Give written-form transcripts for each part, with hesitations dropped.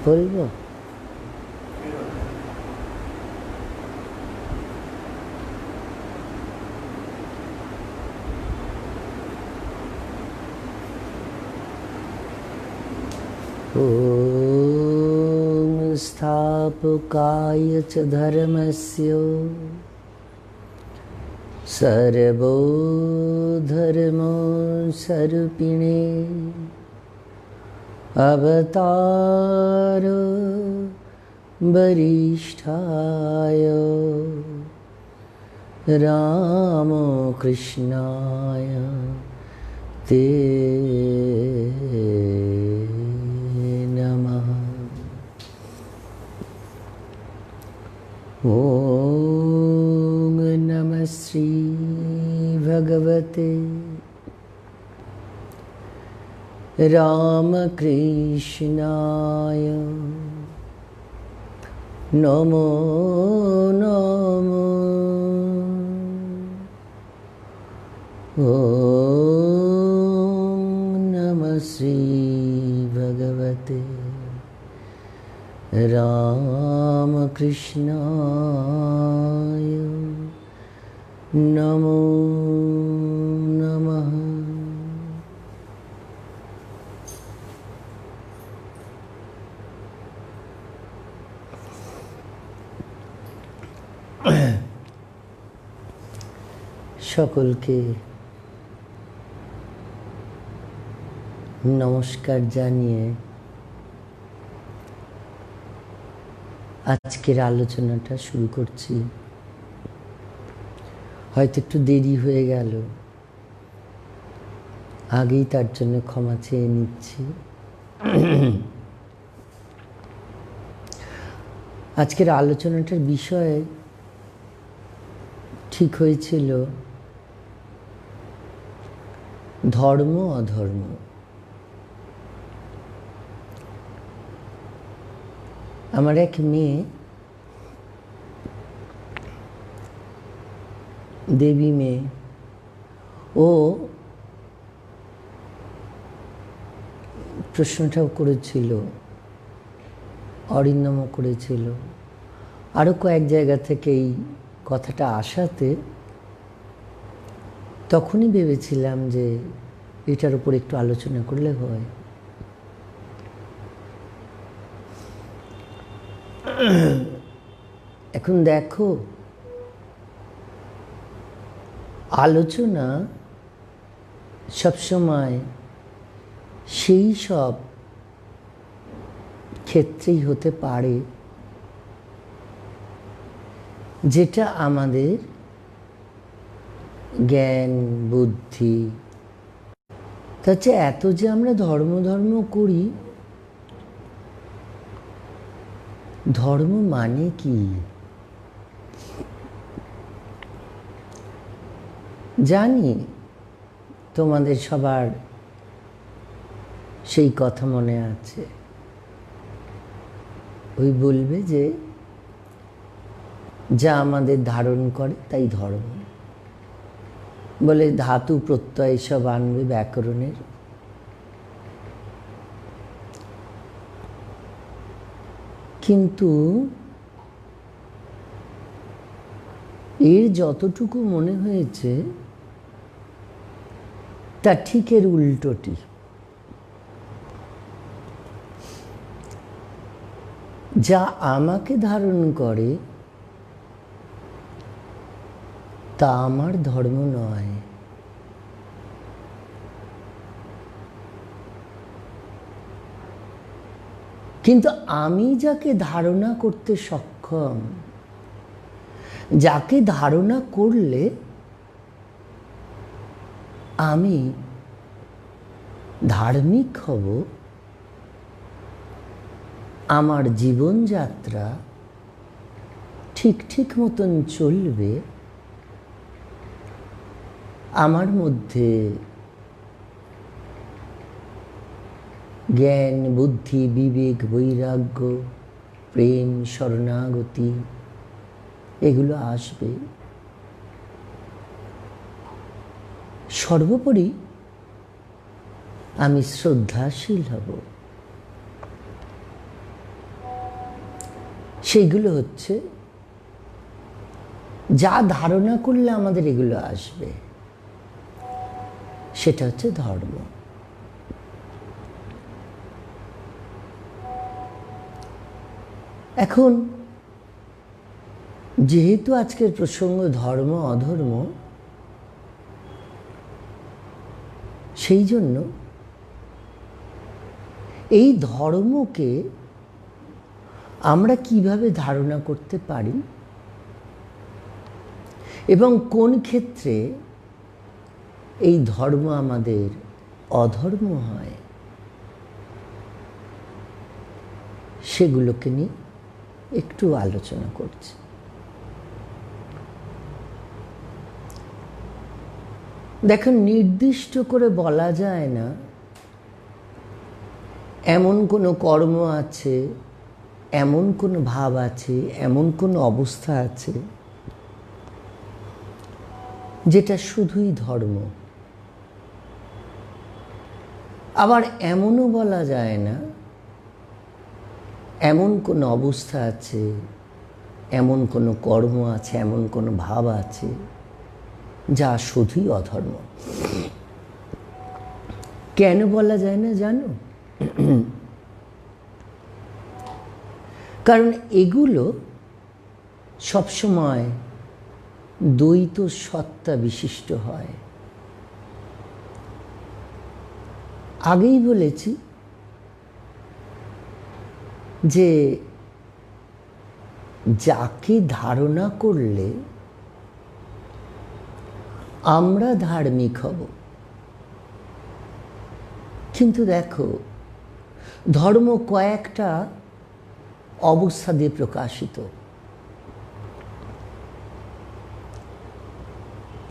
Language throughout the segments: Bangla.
বলবো? ॐ स्थापकाय च धर्मस्य सर्वधर्मस्वरूपिणे अवतार वरिष्ठाय रामकृष्णाय ते नमः। ॐ नमः श्री भगवते रामकृष्णाय नमो नमः। ॐ नमः श्री भगवते रामकृष्णाय नमो नमः। সকলকে নমস্কার জানিয়ে আজকের আলোচনাটা শুরু করছি। হয়তো একটু দেরি হয়ে গেল, আগেই তার জন্য ক্ষমা চেয়ে নিচ্ছি। আজকের আলোচনাটার বিষয় ঠিক হয়েছিল ধর্ম অধর্ম। আমার এক মেয়ে, দেবী মেয়ে, ও প্রশ্নটাও করেছিল, অরিন্দমও করেছিল, আরও কয়েক জায়গা থেকে এই কথাটা আসাতে তখনই ভেবেছিলাম যে এটার উপর একটু আলোচনা করলে হয়। এখন দেখো, আলোচনা সবসময় সেই সব ক্ষেত্রেই হতে পারে যেটা আমাদের জ্ঞান বুদ্ধি, তাতে এত যে আমরা ধর্ম ধর্ম করি, ধর্ম মানে কি? জানি তোমাদের সবার সেই কথা মনে আছে। ওই বলবে যে যা আমাদের ধারণ করে তাই ধর্ম, বলে ধাতু প্রত্যয় সব আনবে ব্যাকরণের। কিন্তু এর যতটুকু মনে হয়েছে তা ঠিক এর উল্টোটি। যা আমাকে ধারণ করে তা আমার ধর্ম নয়। কিন্তু আমি যাকে ধারণা করতে সক্ষম, যাকে ধারণা করলে আমি ধার্মিক হব, আমার জীবনযাত্রা ঠিক ঠিক মতন চলবে, আমার মধ্যে জ্ঞান বুদ্ধি বিবেক বৈরাগ্য প্রেম শরণাগতি এগুলো আসবে। সর্বোপরি আমি শ্রদ্ধাশীল হব। সেইগুলো হচ্ছে যা ধারণা করলে আমাদের এগুলো আসবে, সেটা হচ্ছে ধর্ম। এখন যেহেতু আজকের প্রসঙ্গ ধর্ম অধর্ম, সেই জন্য এই ধর্মকে আমরা কিভাবে ধারণা করতে পারি এবং কোন ক্ষেত্রে এই ধর্ম আমাদের অধর্ম হয়, সেগুলোকে নিয়ে একটু আলোচনা করছি। দেখুন, নির্দিষ্ট করে বলা যায় না এমন কোনো কর্ম আছে, এমন কোনো ভাব আছে, এমন কোনো অবস্থা আছে যেটা শুধুই ধর্ম। আবার এমনও বলা যায় না এমন কোনো অবস্থা আছে, এমন কোনো কর্ম আছে, এমন কোনো ভাব আছে যা শুধুই অধর্ম। কেন বলা যায় না জানো? কারণ এগুলো সবসময় দ্বৈত সত্তা বিশিষ্ট হয়। আগেই বলেছি যে যাকে ধারণা করলে আমরা ধার্মিক হব, কিন্তু দেখো ধর্ম কয়েকটা অবস্থা দিয়ে প্রকাশিত।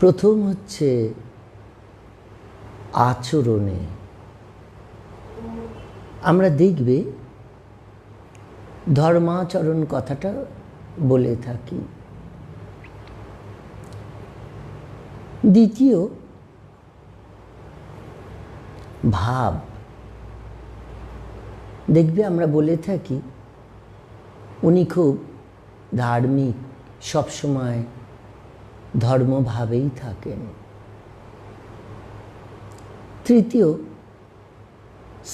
প্রথম হচ্ছে আচরণে। আমরা দেখবে ধর্মাচরণ কথাটা বলে থাকি। দ্বিতীয় ভাব। দেখবে আমরা বলে থাকি উনি খুব ধার্মিক, সবসময় ধর্মভাবেই থাকেন। তৃতীয়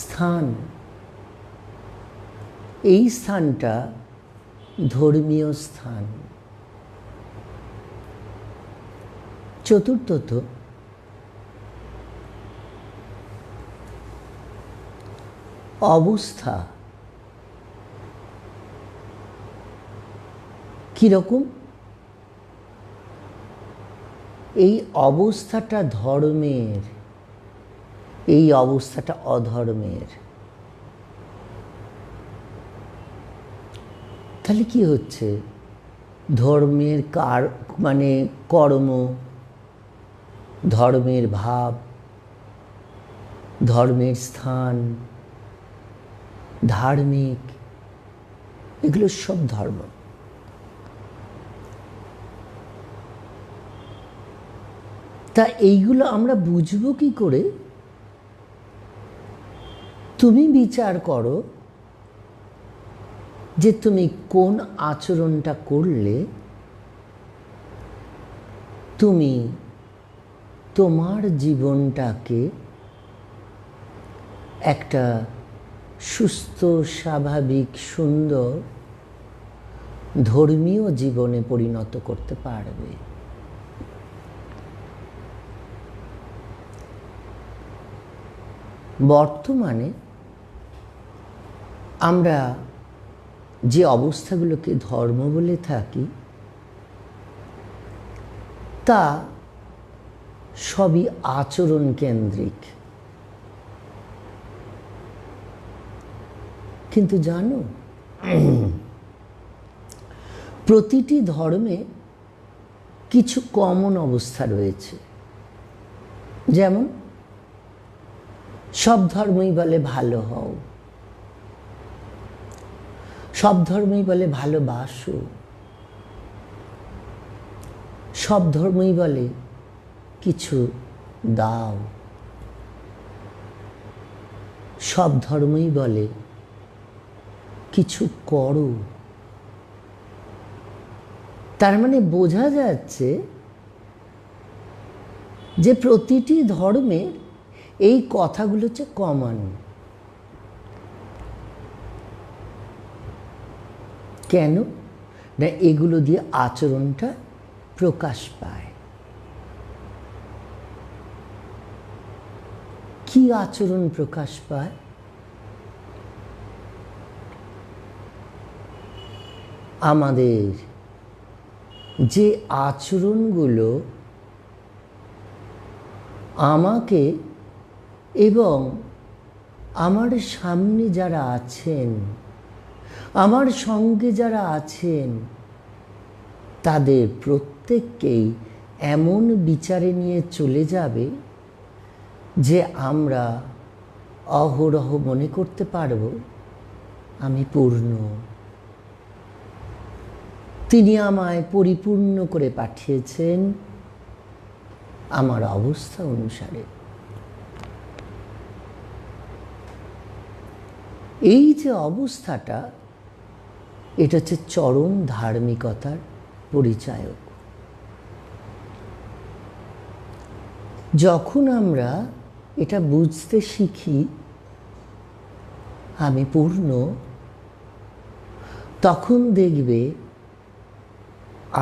স্থান। এই স্থানটা ধর্মীয় স্থান। চতুর্থত অবস্থা। কীরকম? এই অবস্থাটা ধর্মের, এই অবস্থাটা অধর্মের। তাহলে কি হচ্ছে? ধর্মের মানে কর্ম, ধর্মের ভাব, ধর্মের স্থান, ধার্মিক, এগুলো সব ধর্ম। তা এইগুলো আমরা বুঝবো কি করে? তুমি বিচার করো যে তুমি কোন আচরণটা করলে তুমি তোমার জীবনটাকে একটা সুস্থ, স্বাভাবিক, সুন্দর ধর্মীয় জীবনে পরিণত করতে পারবে। বর্তমানে আমরা যে অবস্থাগুলোকে ধর্ম বলে থাকি তা সবই আচরণ কেন্দ্রিক। কিন্তু জানো, প্রতিটি ধর্মে কিছু কমন অবস্থা রয়েছে। যেমন সব ধর্মই বলে ভালো হও, সব ধর্মই বলে ভালোবাসো, সব ধর্মই বলে কিছু দাও, সব ধর্মই বলে কিছু করো। তার মানে বোঝা যাচ্ছে যে প্রতিটি ধর্মের এই কথাগুলো হচ্ছে কমন। কেন না এগুলো দিয়ে আচরণটা প্রকাশ পায়। কি আচরণ প্রকাশ পায়? আমাদের যে আচরণগুলো আমাকে এবং আমার সামনে যারা আছেন, আমার সঙ্গে যারা আছেন, তাদের প্রত্যেককেই এমন বিচারে নিয়ে চলে যাবে যে আমরা অহরহ মনে করতে পারব আমি পূর্ণ, তিনি আমায় পরিপূর্ণ করে পাঠিয়েছেন আমার অবস্থা অনুসারে। এই যে অবস্থাটা, এটা হচ্ছে চরম ধার্মিকতার পরিচায়ক। যখন আমরা এটা বুঝতে শিখি আমি পূর্ণ, তখন দেখবে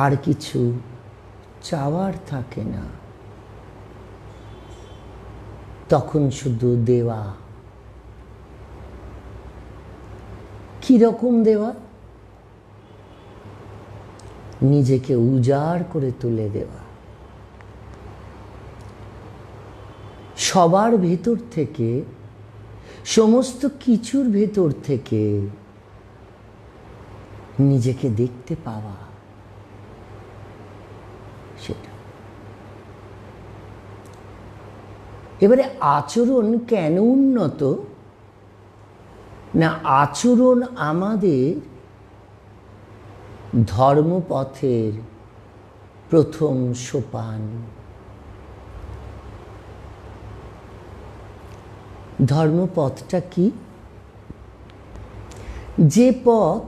আর কিছু চাওয়ার থাকে না, তখন শুধু দেওয়া। কিরকম দেওয়া? নিজেকে উজাড় করে তুলে দেওয়া। সবার ভেতর থেকে, সমস্ত কিছুর ভেতর থেকে নিজেকে দেখতে পাওয়া, সেটা। এবারে আচরণ কেন উন্নত? না, আচরণ আমাদের ধর্মপথের প্রথম সোপান। ধর্মপথটা কি? যে পথ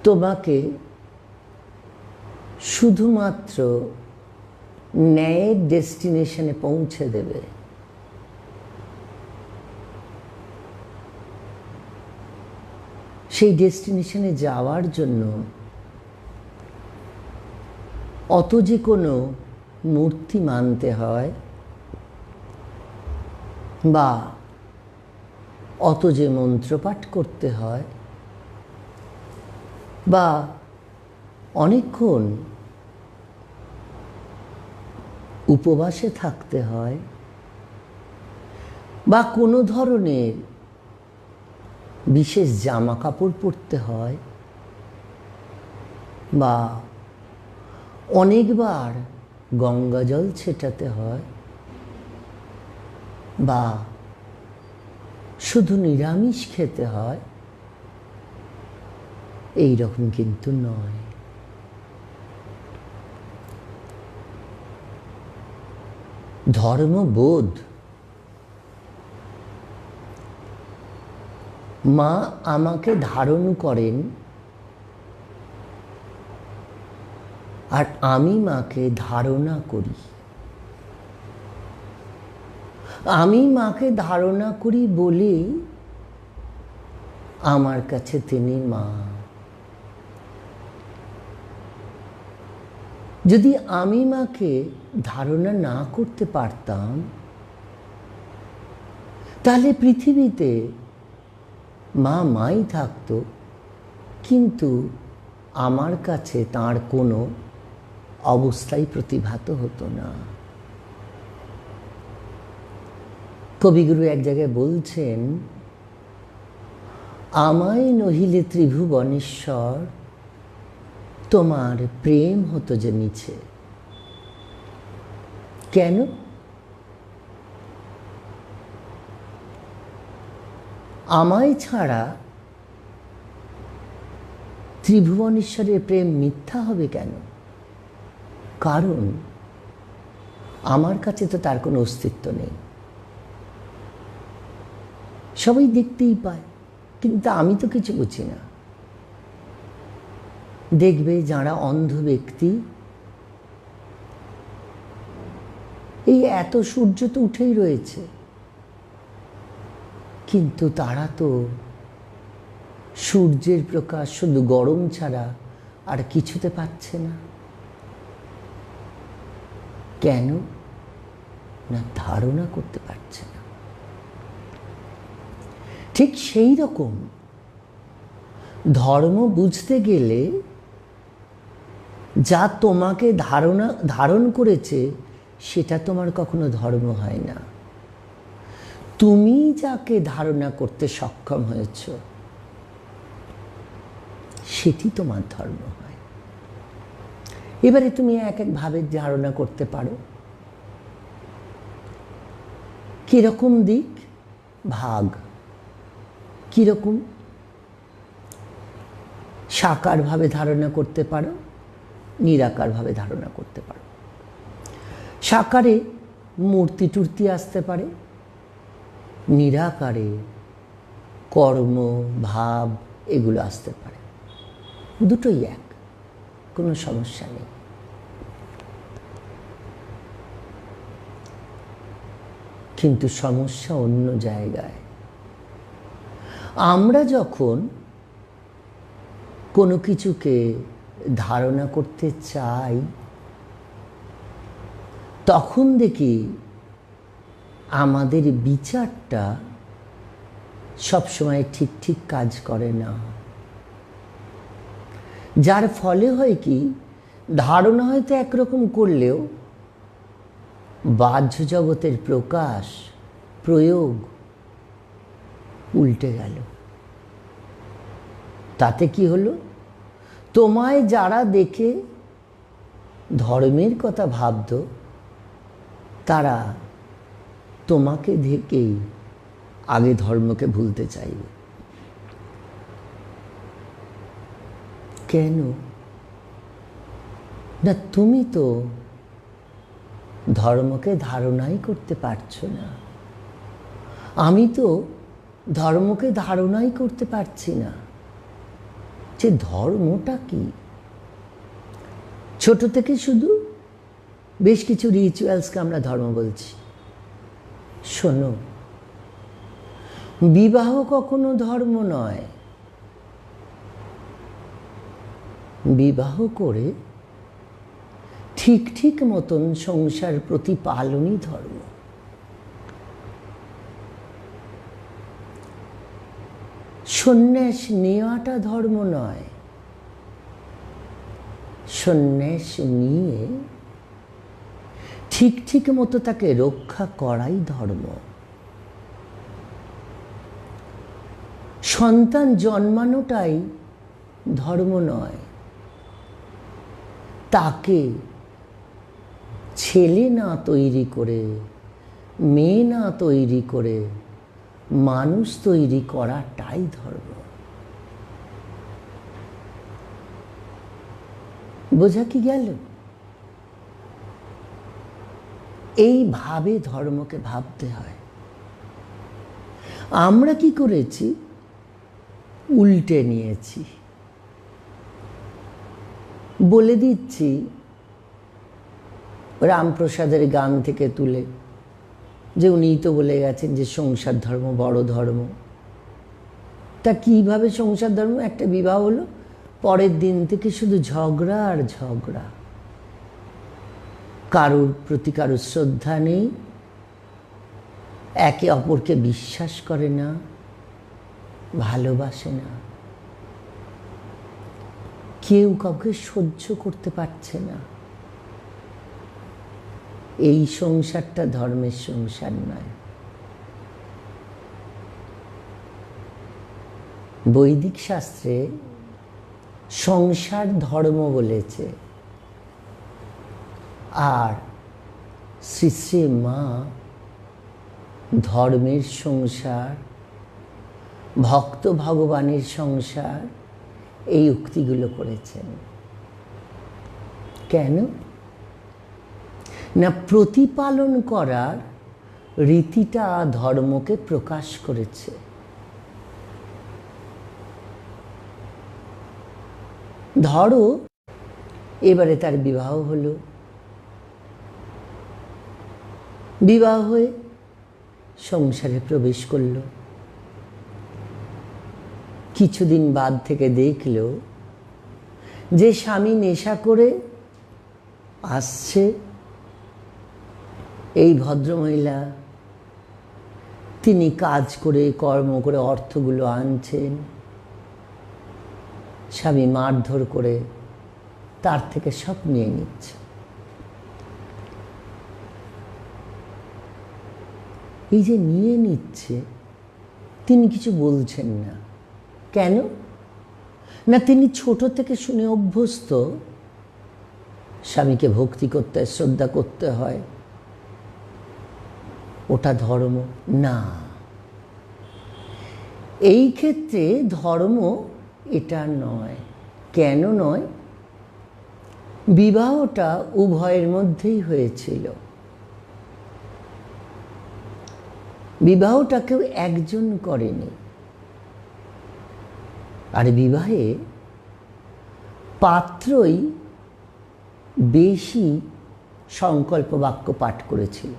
তোমাকে শুধুমাত্র ন্যায়ের ডেস্টিনেশনে পৌঁছে দেবে। সেই ডেস্টিনেশনে যাওয়ার জন্য অত যে কোনো মূর্তি মানতে হয়, বা অত যে মন্ত্রপাঠ করতে হয়, বা অনেকক্ষণ উপবাসে থাকতে হয়, বা কোনো ধরনের বিশেষ জামা কাপড় পরতে হয়, বা অনেকবার গঙ্গা জল ছেটাতে হয়, বা শুধু নিরামিষ খেতে হয়, এই রকম কিন্তু নয়। ধর্মবোধ, মা আমাকে ধারণ করেন আর আমি মাকে ধারণা করি। আমি মাকে ধারণা করি বলেই আমার কাছে তিনি মা। যদি আমি মাকে ধারণা না করতে পারতাম, তাহলে পৃথিবীতে মা মাই থাকতো, কিন্তু আমার কাছে তার কোনো অবস্থাই প্রতিভাত হতো না। কবিগুরু এক জায়গায় বলছেন, আমায় নহিলে ত্রিভুবনেশ্বর, তোমার প্রেম হতো যে মিছে। কেন? আমায় ছাড়া ত্রিভুবনেশ্বরের প্রেম মিথ্যা হবে কেন? কারণ আমার কাছে তো তার কোনো অস্তিত্ব নেই। সবাই দেখতেই পায়, কিন্তু আমি তো কিছু বুঝি না। দেখবে যারা অন্ধ ব্যক্তি, এই এত সূর্য তো উঠেই রয়েছে, কিন্তু তারা তো সূর্যের প্রকাশ শুধু গরম ছাড়া আর কিছুতে পাচ্ছে না। কেন না? ধারণা করতে পারছে না। ঠিক সেই রকম ধর্ম বুঝতে গেলে যা তোমাকে ধারণ করেছে সেটা তোমার কখনো ধর্ম হয় না। তুমি যাকে ধারণা করতে সক্ষম হয়েছ সেটি তোমার ধর্ম হয়। এবারে তুমি এক এক ভাবে ধারণা করতে পারো। কিরকম দিক? ভাগ কিরকম? সাকারভাবে ধারণা করতে পারো, নিরাকারভাবে ধারণা করতে পারো। সাকারে মূর্তি টূর্তি আসতে পারে, নিরাকারে কর্ম ভাব এগুলো আসতে পারে। দুটোই এক, কোনো সমস্যা নেই। কিন্তু সমস্যা অন্য জায়গায়। আমরা যখন কোনো কিছুকে ধারণা করতে চাই তখন দেখি আমাদের বিচারটা সবসময় ঠিক ঠিক কাজ করে না। যার ফলে হয় কি, ধারণা হয়তো একরকম করলেও বাহ্য জগতের প্রকাশ প্রয়োগ উল্টে গেল। তাতে কি হলো? তোমায় যারা দেখে ধর্মের কথা ভাবত তারা তোমাকে দেখেই আগে ধর্মকে ভুলতে চাইবে। কেন না? তুমি তো ধর্মকে ধারণাই করতে পারছো না। আমি তো ধর্মকে ধারণাই করতে পারছি না যে ধর্মটা কি। ছোট থেকে শুধু বেশ কিছু রিচুয়ালসকে আমরা ধর্ম বলছি। শোনো, বিবাহ কখনো ধর্ম নয়। বিবাহ করে ঠিক ঠিক মতন সংসার প্রতিপালনই ধর্ম। সন্ন্যাস নেওয়াটা ধর্ম নয়, সন্ন্যাস নিয়ে ঠিক ঠিক মতো তাকে রক্ষা করাই ধর্ম। সন্তান জন্মানোটাই ধর্ম নয়, তাকে ছেলে না তৈরি করে, মেয়ে না তৈরি করে মানুষ তৈরি করাটাই ধর্ম। বোঝা কি গেল? এইভাবে ধর্মকে ভাবতে হয়। আমরা কি করেছি? উল্টে নিয়েছি। বলে দিচ্ছি রামপ্রসাদের গান থেকে তুলে, যে উনিই তো বলে গেছেন যে সংসার ধর্ম বড় ধর্ম। তা কিভাবে সংসার ধর্ম? একটা বিবাহ হলো, পরের দিন থেকে শুধু ঝগড়া আর ঝগড়া। কারোর প্রতি কারোর শ্রদ্ধা নেই, একে অপরকে বিশ্বাস করে না, ভালোবাসে না, কেউ কাউকে সহ্য করতে পারছে না। এই সংসারটা ধর্মের সংসার নয়। বৈদিক শাস্ত্রে সংসার ধর্ম বলেছে, আর শ্রী শ্রী মা ধর্মের সংসার, ভক্ত ভগবানের সংসার এই উক্তিগুলো করেছেন। কেন না? প্রতিপালন করার রীতিটা ধর্মকে প্রকাশ করেছে। ধরো এবারে তার বিবাহ হলো, বিবাহ হয়ে সংসারে প্রবেশ করল। কিছুদিন বাদ থেকে দেখল যে স্বামী নেশা করে আসছে। এই ভদ্রমহিলা তিনি কাজ করে কর্ম করে অর্থগুলো আনছেন, স্বামী মারধর করে তার থেকে সব নিয়ে নিচ্ছে। এই যে নিয়ে নিচ্ছে, তিনি কিছু বলছেন না। কেন না, তিনি ছোট থেকে শুনে অভ্যস্ত স্বামীকে ভক্তি করতে হয়, শ্রদ্ধা করতে হয়, ওটা ধর্ম না। এই ক্ষেত্রে ধর্ম এটা নয়। কেন নয়? বিবাহটা উভয়ের মধ্যেই হয়েছিল। বিবাহটা কেউ একজন করেনি। আর বিবাহে পাত্রই বেশি সংকল্প বাক্য পাঠ করেছিল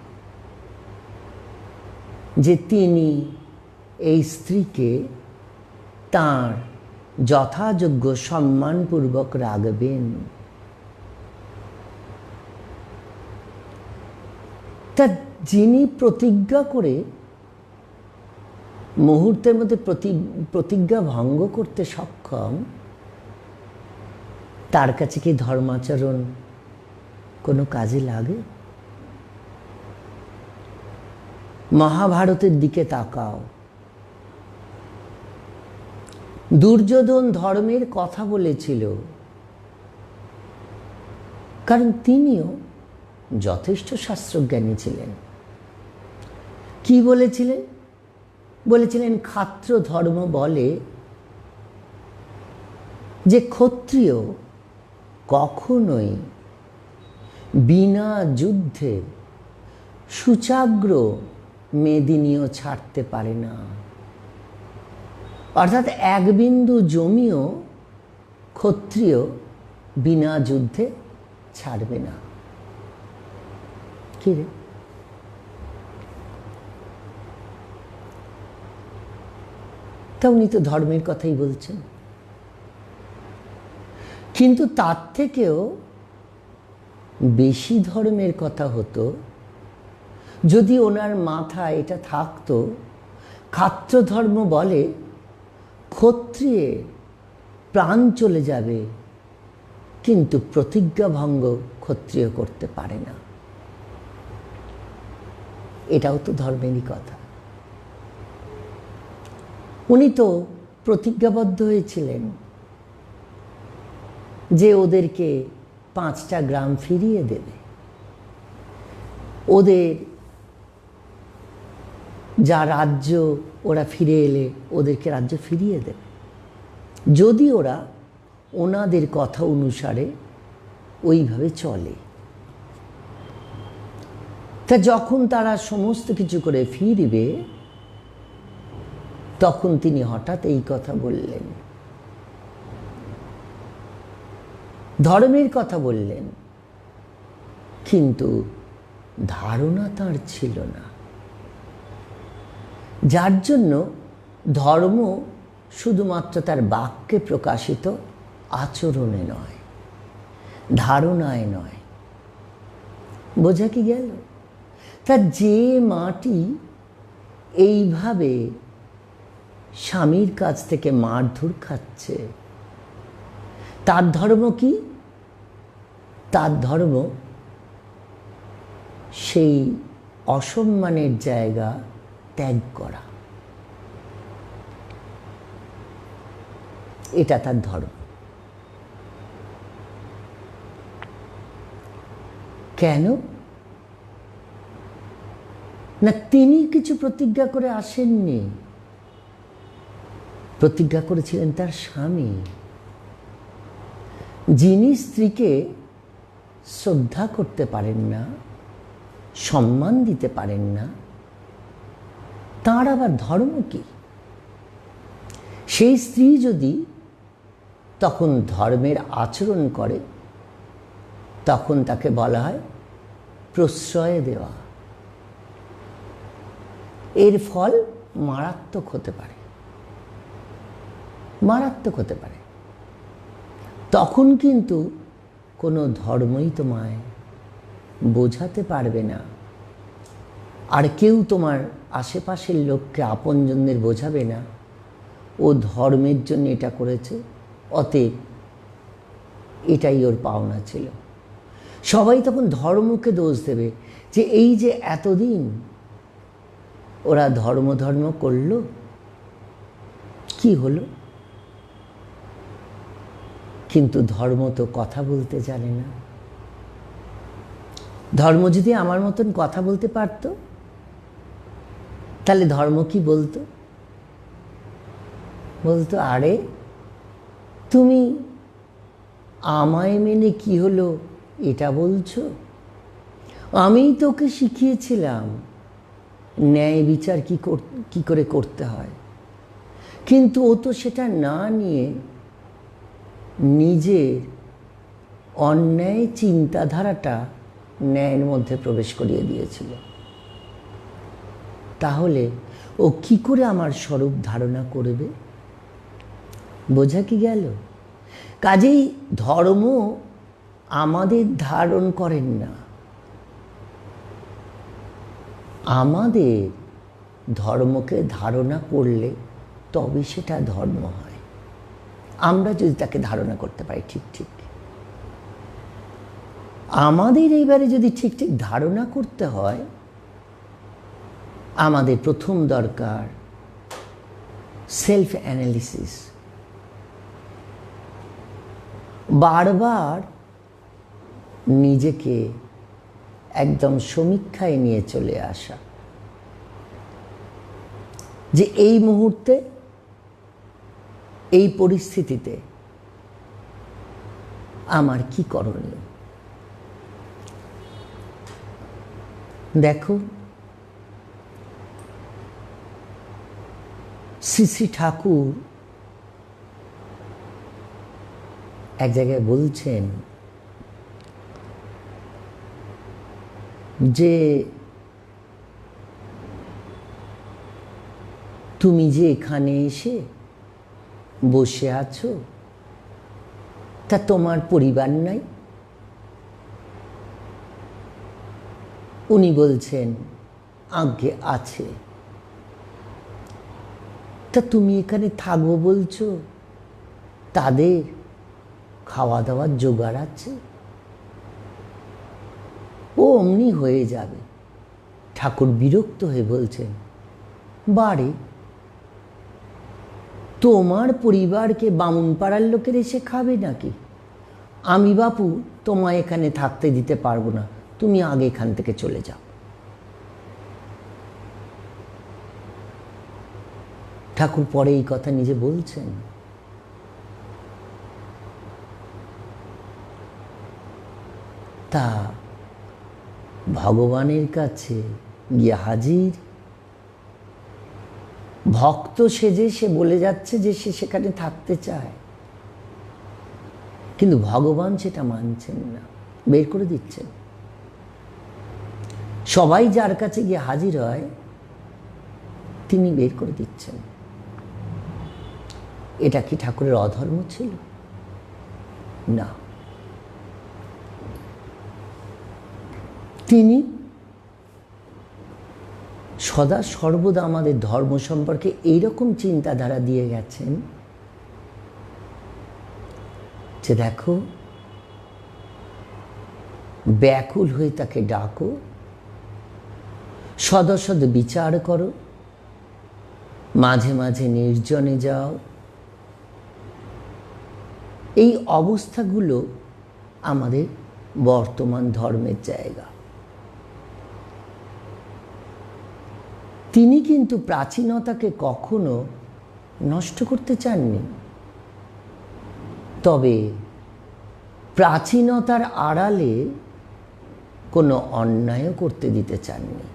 যে তিনি এই স্ত্রীকে তাঁর যথাযোগ্য সম্মানপূর্বক রাখবেন। তা যিনি প্রতিজ্ঞা করে মুহূর্তের মধ্যে প্রতিজ্ঞা ভঙ্গ করতে সক্ষম, তার কাছে কি ধর্মাচরণ কোনো কাজে লাগে? মহাভারতের দিকে তাকাও। দুর্যোধন ধর্মের কথা বলেছিল, কারণ তিনিও যথেষ্ট শাস্ত্রজ্ঞানী ছিলেন। কি বলেছিলেন? বলেছিলেন ক্ষাত্র ধর্ম বলে যে ক্ষত্রিয় কখনোই বিনা যুদ্ধে সুচাগ্র মেদিনীও ছাড়তে পারে না। অর্থাৎ এক বিন্দু জমিও ক্ষত্রিয় বিনা যুদ্ধে ছাড়বে না। কি রে? তা উনি তো ধর্মের কথাই বলছেন, কিন্তু তার থেকেও বেশি ধর্মের কথা হতো যদি ওনার মাথায় এটা থাকতো, ক্ষাত্র ধর্ম বলে ক্ষত্রিয়ে প্রাণ চলে যাবে কিন্তু প্রতিজ্ঞা ভঙ্গ ক্ষত্রিয় করতে পারে না। এটাও তো ধর্মেরই কথা। উনি তো প্রতিজ্ঞাবদ্ধ হয়েছিলেন যে ওদেরকে 5টা গ্রাম ফিরিয়ে দেবে, ওদের যা রাজ্য ওরা ফিরে এলে ওদেরকে রাজ্য ফিরিয়ে দেবে, যদি ওরা ওনাদের কথা অনুসারে ওইভাবে চলে। তা যখন তারা সমস্ত কিছু করে ফিরবে, তখন তিনি হঠাৎ এই কথা বললেন, ধর্মের কথা বললেন, কিন্তু ধারণা তার ছিল না। যার জন্য ধর্ম শুধুমাত্র তার বাক্যে প্রকাশিত, আচরণে নয়, ধারণায় নয়। বোঝা কি গেল? তা যে মাটি এইভাবে স্বামীর কাছ থেকে মারধর খাচ্ছে, তার ধর্ম কি? তার ধর্ম সেই অসম্মানের জায়গা ত্যাগ করা, এটা তার ধর্ম। কেন না, তিনি কিছু প্রতিজ্ঞা করে আসেননি, প্রতিজ্ঞা করেছিলেন তার স্বামী। যিনি স্ত্রীকে শ্রদ্ধা করতে পারেন না, সম্মান দিতে পারেন না, তাঁর আবার ধর্ম কি? সেই স্ত্রী যদি তখন ধর্মের আচরণ করে, তখন তাকে বলা হয় প্রশ্রয় দেওয়া। এর ফল মারাত্মক হতে পারে, মারাত্মক হতে পারে। তখন কিন্তু কোনো ধর্মই তোমায় বোঝাতে পারবে না, আর কেউ তোমার আশেপাশের লোককে, আপনজনদের বোঝাবে না ও ধর্মের জন্য এটা করেছে, অতএব এটাই ওর পাওনা ছিল। সবাই তখন ধর্মকে দোষ দেবে যে এই যে এতদিন ওরা ধর্ম ধর্ম করলো, কি হলো? কিন্তু ধর্ম তো কথা বলতে জানে না। ধর্ম যদি আমার মতন কথা বলতে পারতো, তাহলে ধর্ম কি বলতো? বলতো, আরে তুমি আমায় মেনে কি হলো এটা বলছো? আমিই তোকে শিখিয়েছিলাম ন্যায় বিচার কি করে করতে হয়। কিন্তু ও তো সেটা না নিয়ে নিজের অন্যায় চিন্তাধারাটা ন্যায়ের মধ্যে প্রবেশ করিয়ে দিয়েছিল। তাহলে ও কি করে আমার স্বরূপ ধারণা করবে? বোঝা কি গেল? কাজেই ধর্ম আমাদের ধারণ করেন না, আমাদের ধর্মকে ধারণা করলে তবে সেটা ধর্ম হয়, আমরা যদি তাকে ধারণা করতে পারি ঠিক ঠিক। আমাদের এইবারে যদি ঠিক ঠিক ধারণা করতে হয়, আমাদের প্রথম দরকার সেলফ অ্যানালিসিস। বারবার নিজেকে একদম সমীক্ষায় নিয়ে চলে আসা যে এই মুহূর্তে, এই পরিস্থিতিতে আমার কি করণীয়। দেখো, শ্রী শ্রী ঠাকুর এক জায়গায় বলছেন যে তুমি যে এখানে এসে বসে আছো, তা তোমার পরিবার নাই? উনি বলছেন, আজ্ঞে আছে। তা তুমি এখানে থাকবো বলছো, তাদের খাওয়া দাওয়ার জোগাড় আছে? ও অমনি হয়ে যাবে। ঠাকুর বিরক্ত হয়ে বলছেন, বাড়ি তোমার পরিবারকে বামুন পাড়ার লোকের এসে খাবে নাকি? আমি বাপু তোমায় এখানে থাকতে দিতে পারবো না, তুমি আগে এখান থেকে চলে যাও। ঠাকুর পরে এই কথা নিজে বলছেন। তা ভগবানের কাছে গিয়ে হাজির, ভক্ত সেজে সে বলে যাচ্ছে যে সে সেখানে থাকতে চায়, কিন্তু ভগবান সেটা মানছেন না, বের করে দিচ্ছেন। সবাই যার কাছে গিয়ে হাজির হয় তিনি বের করে দিচ্ছেন। এটা কি ঠাকুরের অধর্ম ছিল? না, তিনি সদা সর্বদা আমাদের ধর্ম সম্পর্কে এইরকম চিন্তাধারা দিয়ে গেছেন যে দেখো, ব্যাকুল হয়ে তাকে ডাকো, সদসদ বিচার করো, মাঝে মাঝে নির্জনে যাও। এই অবস্থাগুলো আমাদের বর্তমান ধর্মের জায়গা। তিনি কিন্তু প্রাচীনতাকে কখনো নষ্ট করতে চাননি, তবে প্রাচীনতার আড়ালে কোনো অন্যায়ও করতে দিতে চাননি,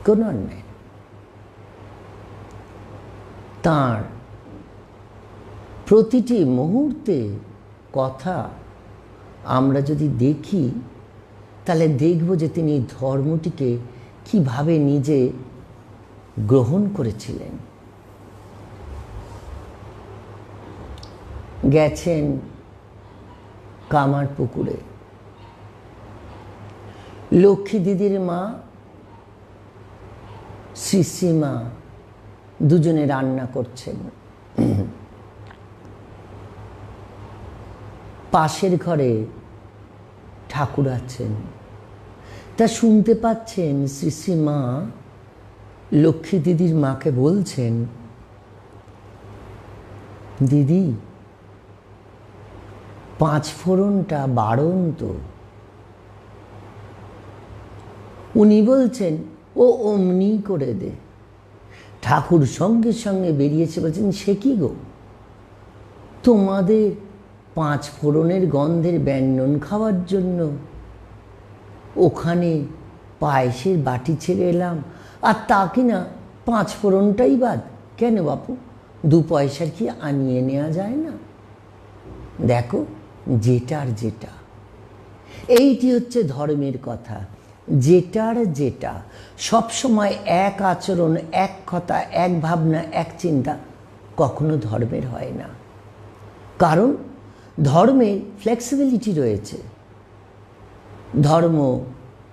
কোনো অন্যায়। তাঁর প্রতিটি মুহূর্তে কথা আমরা যদি দেখি, তাহলে দেখব যে তিনি ধর্মটিকে কিভাবে নিজে গ্রহণ করেছিলেন। গেছেন কামারপুকুরে, লক্ষ্মী দিদির মা শ্রীশ্রীমা দুজনে রান্না করছেন। পাশের ঘরে ঠাকুর আছেন, তা শুনতে পাচ্ছেন শ্রীশ্রীমা লক্ষ্মী দিদির মাকে বলছেন, দিদি 5 ফোড়নটা বাড়ন্ত। উনি বলছেন, ও অমনি করে দে। ঠাকুর সঙ্গে সঙ্গে বেরিয়েছে, বলছেন, সে কি গো, তোমাদের 5 ফোড়নের গন্ধের ব্যঞ্জন খাওয়ার জন্য ওখানে পায়েসের বাটি ছেড়ে এলাম, আর তা কিনা 5 ফোড়নটাই বাদ। কেন বাপু, 2 পয়সার কি আনিয়ে নেওয়া যায় না? দেখো, যেটার যেটা। এইটি হচ্ছে ধর্মের কথা। যেটার যেটা, সবসময় এক আচরণ, এক কথা, এক ভাবনা, এক চিন্তা কখনো ধর্মের হয় না। কারণ ধর্মে ফ্লেক্সিবিলিটি রয়েছে। ধর্ম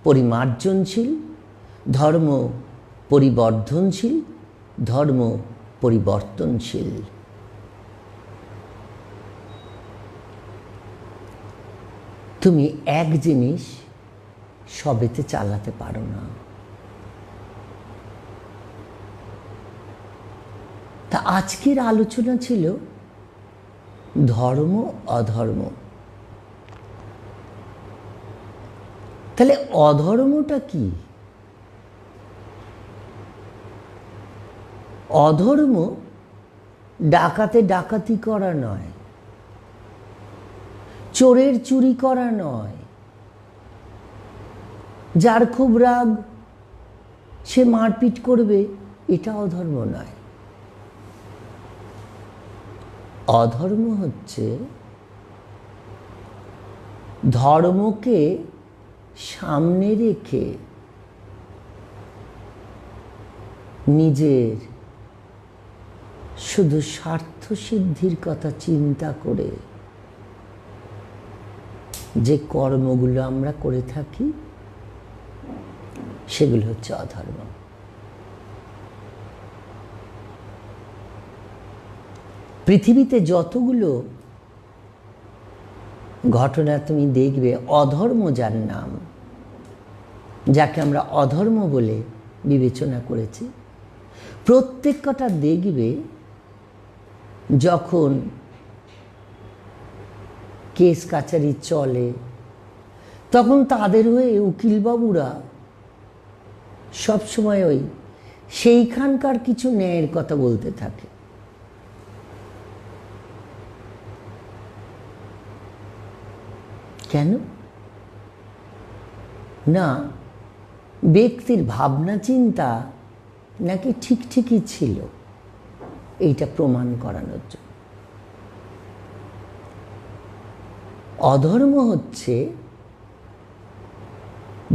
পরিমার্জনশীল, ধর্ম পরিবর্ধনশীল, ধর্ম পরিবর্তনশীল। তুমি এক জিনিস সবেতে চালাতে পারো না। তা আজকের আলোচনা ছিল ধর্ম অধর্ম। তাহলে অধর্মটা কি? অধর্ম ডাকাতে ডাকাতি করা নয়, চোরের চুরি করা নয়, যার খুব রাগ সে মারপিট করবে, এটা অধর্ম নয়। অধর্ম হচ্ছে ধর্মকে সামনে রেখে নিজের শুধু স্বার্থ সিদ্ধির কথা চিন্তা করে যে কর্মগুলো আমরা করে থাকি, সেগুলো হচ্ছে অধর্ম। পৃথিবীতে যতগুলো ঘটনা তুমি দেখবে, অধর্ম যার নাম, যাকে আমরা অধর্ম বলে বিবেচনা করেছি, প্রত্যেক কটা দেখবে যখন কেস কাচারি চলে, তখন তাদের হয়ে উকিলবাবুরা সবসময় ওই সেইখানকার কিছু ন্যায়ের কথা বলতে থাকে। কেন না? ব্যক্তির ভাবনা চিন্তা নাকি ঠিক ঠিকই ছিল, এইটা প্রমাণ করানোর জন্য। অধর্ম হচ্ছে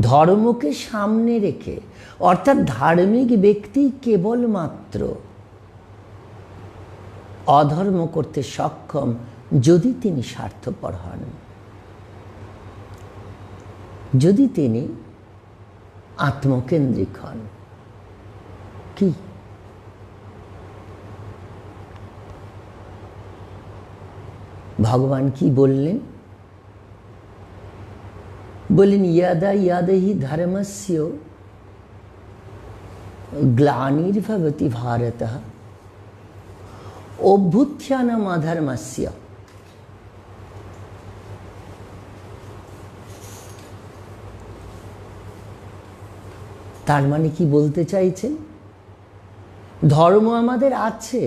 ধর্মকে সামনে রেখে, অর্থাৎ ধার্মিক ব্যক্তি কেবলমাত্র অধর্ম করতে সক্ষম যদি তিনি স্বার্থপর হন, যদি তিনি আত্মকেন্দ্রিক হন। কি ভগবান কি বললেন? বলেন, ইয়াদা ইয়াদেহি ধর্মস্য গ্লানির্ভবতি ভারতঃ অভ্যুত্থানম অধর্মস্য। তার মানে কি বলতে চাইছেন? ধর্ম আমাদের আছে,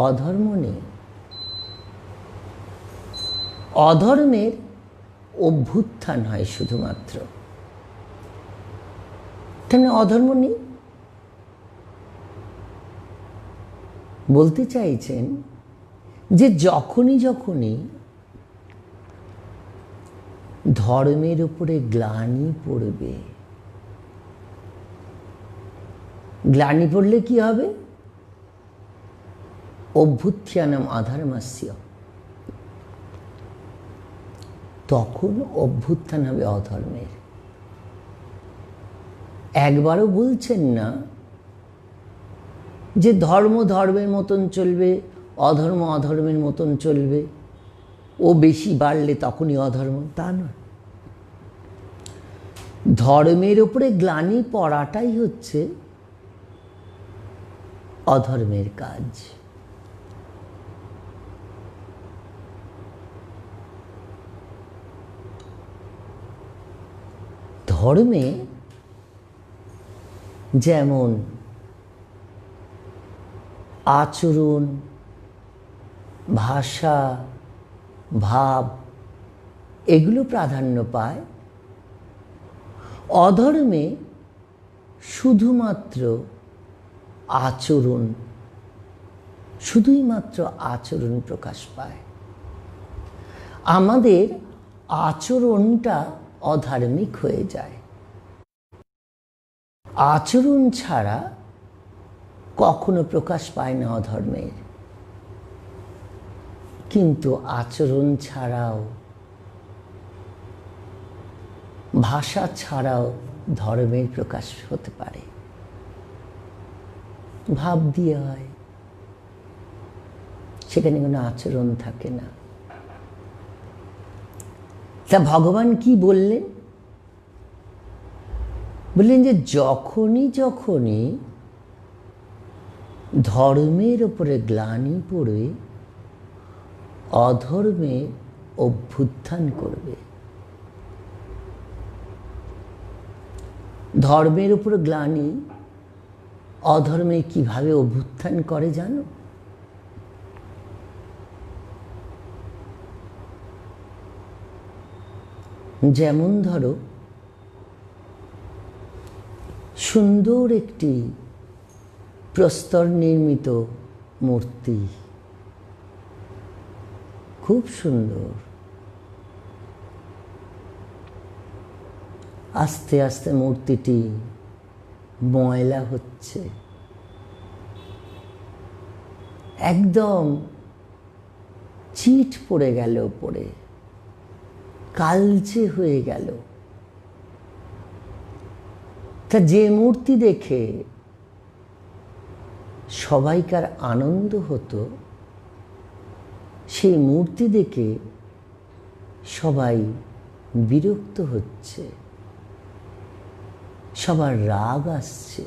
অধর্ম নেই। অধর্মের অভ্যুত্থান হয় শুধুমাত্র, তাহলে অধর্ম নেই। বলতে চাইছেন যে যখনই যখনই ধর্মের উপরে গ্লানি পড়বে, গ্লানি পড়লে কি হবে? অভ্যুত্থানম অধর্মস্য, তখন অভ্যুত্থান হবে অধর্মের। একবারও বলছেন না যে ধর্ম ধর্মের মতন চলবে, অধর্ম অধর্মের মতন চলবে, ও বেশি বাড়লে তখনই অধর্ম, তা নয়। ধর্মের উপরে গ্লানি পড়াটাই হচ্ছে অধর্মের কাজ। ধর্মে যেমন আচরণ, ভাষা, ভাব এগুলো প্রাধান্য পায়, অধর্মে শুধুমাত্র আচরণ, শুধুই মাত্র আচরণ প্রকাশ পায়। আমাদের আচরণটা অধার্মিক হয়ে যায়। আচরণ ছাড়া কখনো প্রকাশ পায় না অধর্মের, কিন্তু আচরণ ছাড়াও, ভাষা ছাড়াও ধর্মের প্রকাশ হতে পারে। ভাব দিয়ে হয়, সেখানে কোনো আচরণ থাকে না। তা ভগবান কি বললেন? বললেন যে যখনই যখনই ধর্মের ওপরে গ্লানি পড়ে অধর্মে অভ্যুত্থান করবে। ধর্মের উপর গ্লানি অধর্মে কিভাবে অভ্যুত্থান করে জানো? যেমন ধরো, সুন্দর একটি প্রস্তর নির্মিত মূর্তি, খুব সুন্দর, আস্তে আস্তে মূর্তিটি ময়লা হচ্ছে, একদম চিট পড়ে গেল উপরে, কালচে হয়ে গেল। তা যে মূর্তি দেখে সবাইকার আনন্দ হতো, সেই মূর্তি দেখে সবাই বিরক্ত হচ্ছে, সবার রাগ আসছে,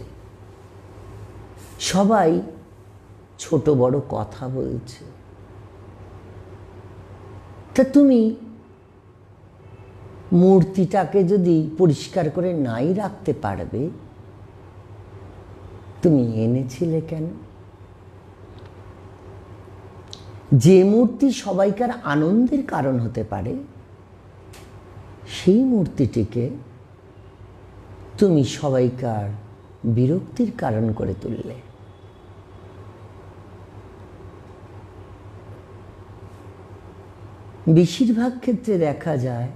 সবাই ছোট বড় কথা বলছে। তা তুমি মূর্তিটাকে যদি পরিষ্কার করে নাই রাখতে পারবে, তুমি এনেছিলে কেন? যে মূর্তি সবাইকার আনন্দের কারণ হতে পারে, সেই মূর্তিটিকে তুমি সবাইকার বিরক্তির কারণ করে তুললে। বেশিরভাগ ক্ষেত্রে দেখা যায়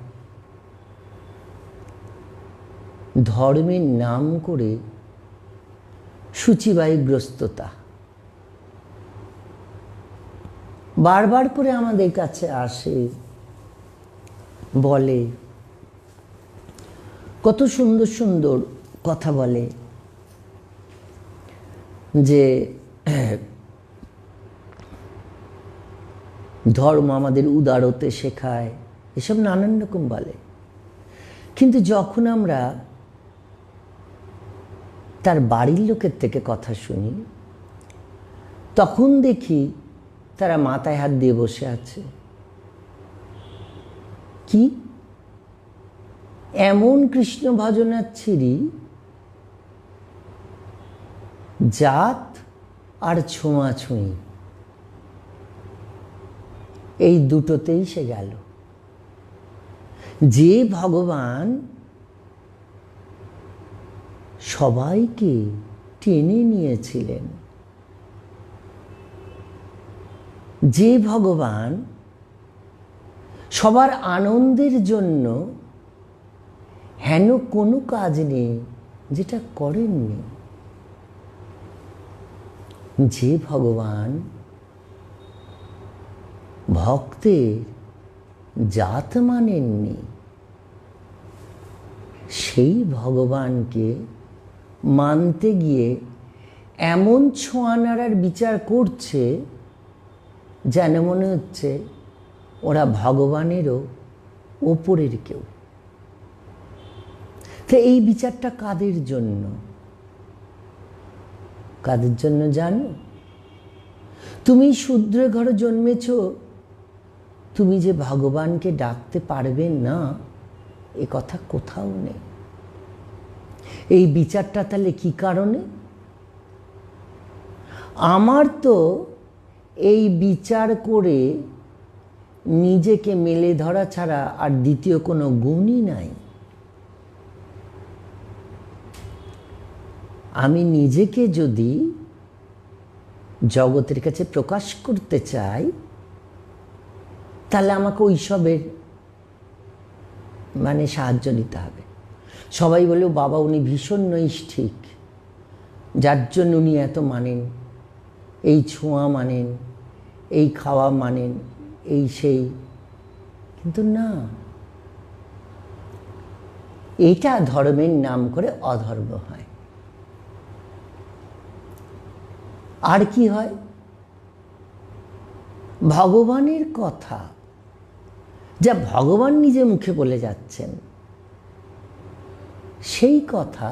ধর্মের নাম করে শুচিবায়ুগ্রস্ততা বারবার করে আমাদের কাছে আসে, বলে, কত সুন্দর সুন্দর কথা বলে যে ধর্ম আমাদের উদারতে শেখায়, এসব নানান রকম বলে। কিন্তু যখন আমরা তার বাড়ির লোকের থেকে কথা শুনি, তখন দেখি তারা মাথায় হাত দিয়ে বসে আছে। কি এমন কৃষ্ণ ভজনাচ্ছিরি, জাত আর ছোঁয়াছুঁই, এই দুটোতেই সে গেল। যে ভগবান সবাইকে টেনে নিয়েছিলেন, যে ভগবান সবার আনন্দের জন্য হেন কোনো কাজ নেই যেটা করেননি, যে ভগবান ভক্তের জাত মানেননি, সেই ভগবানকে মানতে গিয়ে এমন ছোঁয়া নাড়ার বিচার করছে যেন মনে হচ্ছে ওরা ভগবানেরও ওপরের কেউ। তো এই বিচারটা কাদের জন্য? কাদের জন্য জানো? তুমি শূদ্র ঘরে জন্মেছ, তুমি যে ভগবানকে ডাকতে পারবে না এ কথা কোথাও নেই। এই বিচারটা তাহলে কি কারণে? আমার তো এই বিচার করে নিজেকে মেলে ধরা ছাড়া আর দ্বিতীয় কোনো গুণই নাই। আমি নিজেকে যদি জগতের কাছে প্রকাশ করতে চাই তাহলে আমাকে ওইসবের সাহায্য নিতে হবে। সবাই বলে বাবা উনি ভীষণ নৈষ্ঠিক, যার জন্য উনি এত মানেন, এই ছোঁয়া মানেন, এই খাওয়া মানেন, এই সেই। কিন্তু না, এটা ধর্মের নাম করে অধর্ম হয়। আর কি হয়? ভগবানের কথা যা ভগবান নিজে মুখে বলে যাচ্ছেন সেই কথা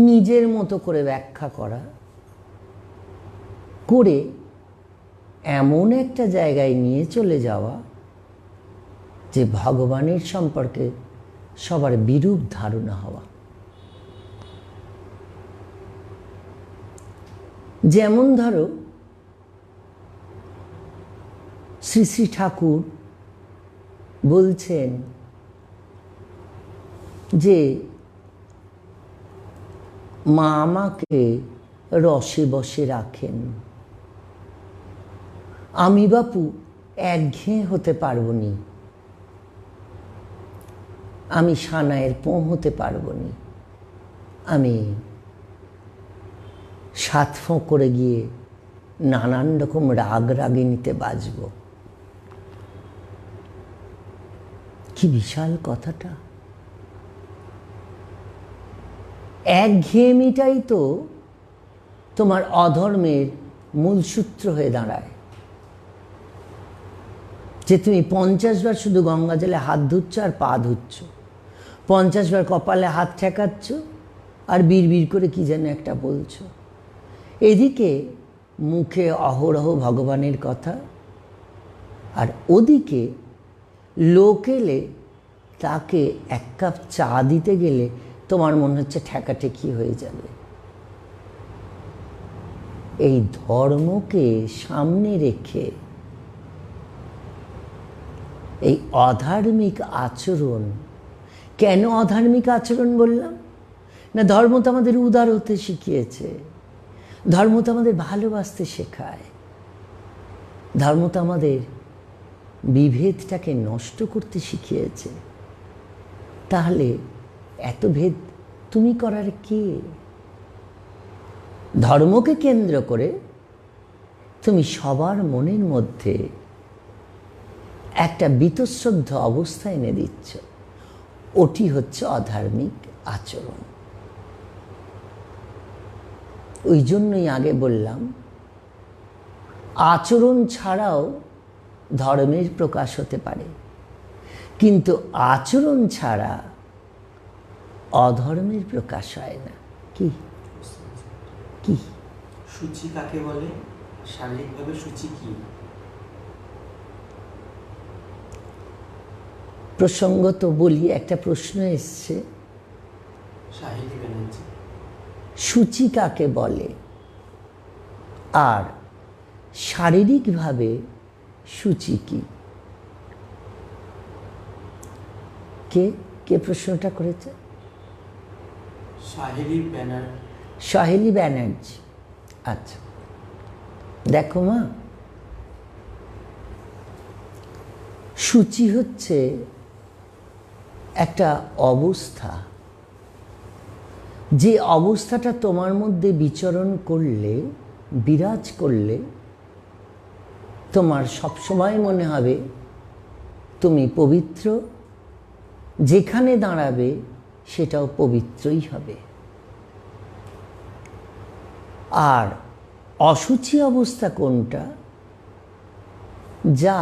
নিজের মতো করে ব্যাখ্যা করা, করে এমন একটা জায়গায় নিয়ে চলে যাওয়া যে ভগবানের সম্পর্কে সবার বিরূপ ধারণা হওয়া। যেমন ধরো শ্রী শ্রী ঠাকুর বলছেন যে মা আমাকে রসে বসে রাখেন, আমি বাপু একঘেয়ে হতে পারব নি, আমি সানাইয়ের পোঁ হতে পারব নি, আমি সাত ফোঁ করে গিয়ে নানান রকম রাগ রাগিনীতে বাজব। কি বিশাল কথাটা! একঘেয়েমিটাই তো তোমার অধর্মের মূল সূত্র হয়ে দাঁড়ায়। যে তুমি 50 বার শুধু গঙ্গা জলে হাত ধুচ্ছ আর পা ধুচ্ছ, 50 বার কপালে হাত ঠেকাচ্ছ আর বিড়বিড় করে কি যেন একটা বলছো। এদিকে মুখে অহরহ ভগবানের কথা, আর ওদিকে লোক এলে তাকে এক কাপ চা দিতে গেলে তোমার মনে হচ্ছে ঠেকাঠেকি হয়ে যাবে। এই ধর্মকে সামনে রেখে এই অধার্মিক আচরণ। কেন অধার্মিক আচরণ বললাম না? ধর্ম তো আমাদের উদার হতে শিখিয়েছে, ধর্ম তো আমাদের ভালোবাসতে শেখায়, ধর্ম তো আমাদের বিভেদটাকে নষ্ট করতে শিখিয়েছে। তাহলে এত ভেদ তুমি করার কে? ধর্মকে কেন্দ্র করে তুমি সবার মনের মধ্যে একটা বীতশ্রদ্ধ অবস্থা এনে দিচ্ছ, ওটি হচ্ছে অধার্মিক আচরণ। ওই জন্যই আগে বললাম আচরণ ছাড়াও ধর্মের প্রকাশ হতে পারে, কিন্তু আচরণ ছাড়া অধর্মের প্রকাশ হয় না। কি কি সূচি কাকে বলে? শারীরিকভাবে সূচি কি? প্রসঙ্গত বলি, একটা প্রশ্ন এসছে, সূচি কাকে বলে আর শারীরিকভাবে সূচি কি? কে কে প্রশ্নটা করেছে? সাহেলি ব্যানার্জি। আচ্ছা, দেখো মা, সূচি হচ্ছে একটা অবস্থা, যে অবস্থাটা তোমার মধ্যে বিচরণ করলে, বিরাজ করলে তোমার সবসময় মনে হবে তুমি পবিত্র, যেখানে দাঁড়াবে সেটাও পবিত্রই হবে। আর অশুচি অবস্থা কোনটা? যা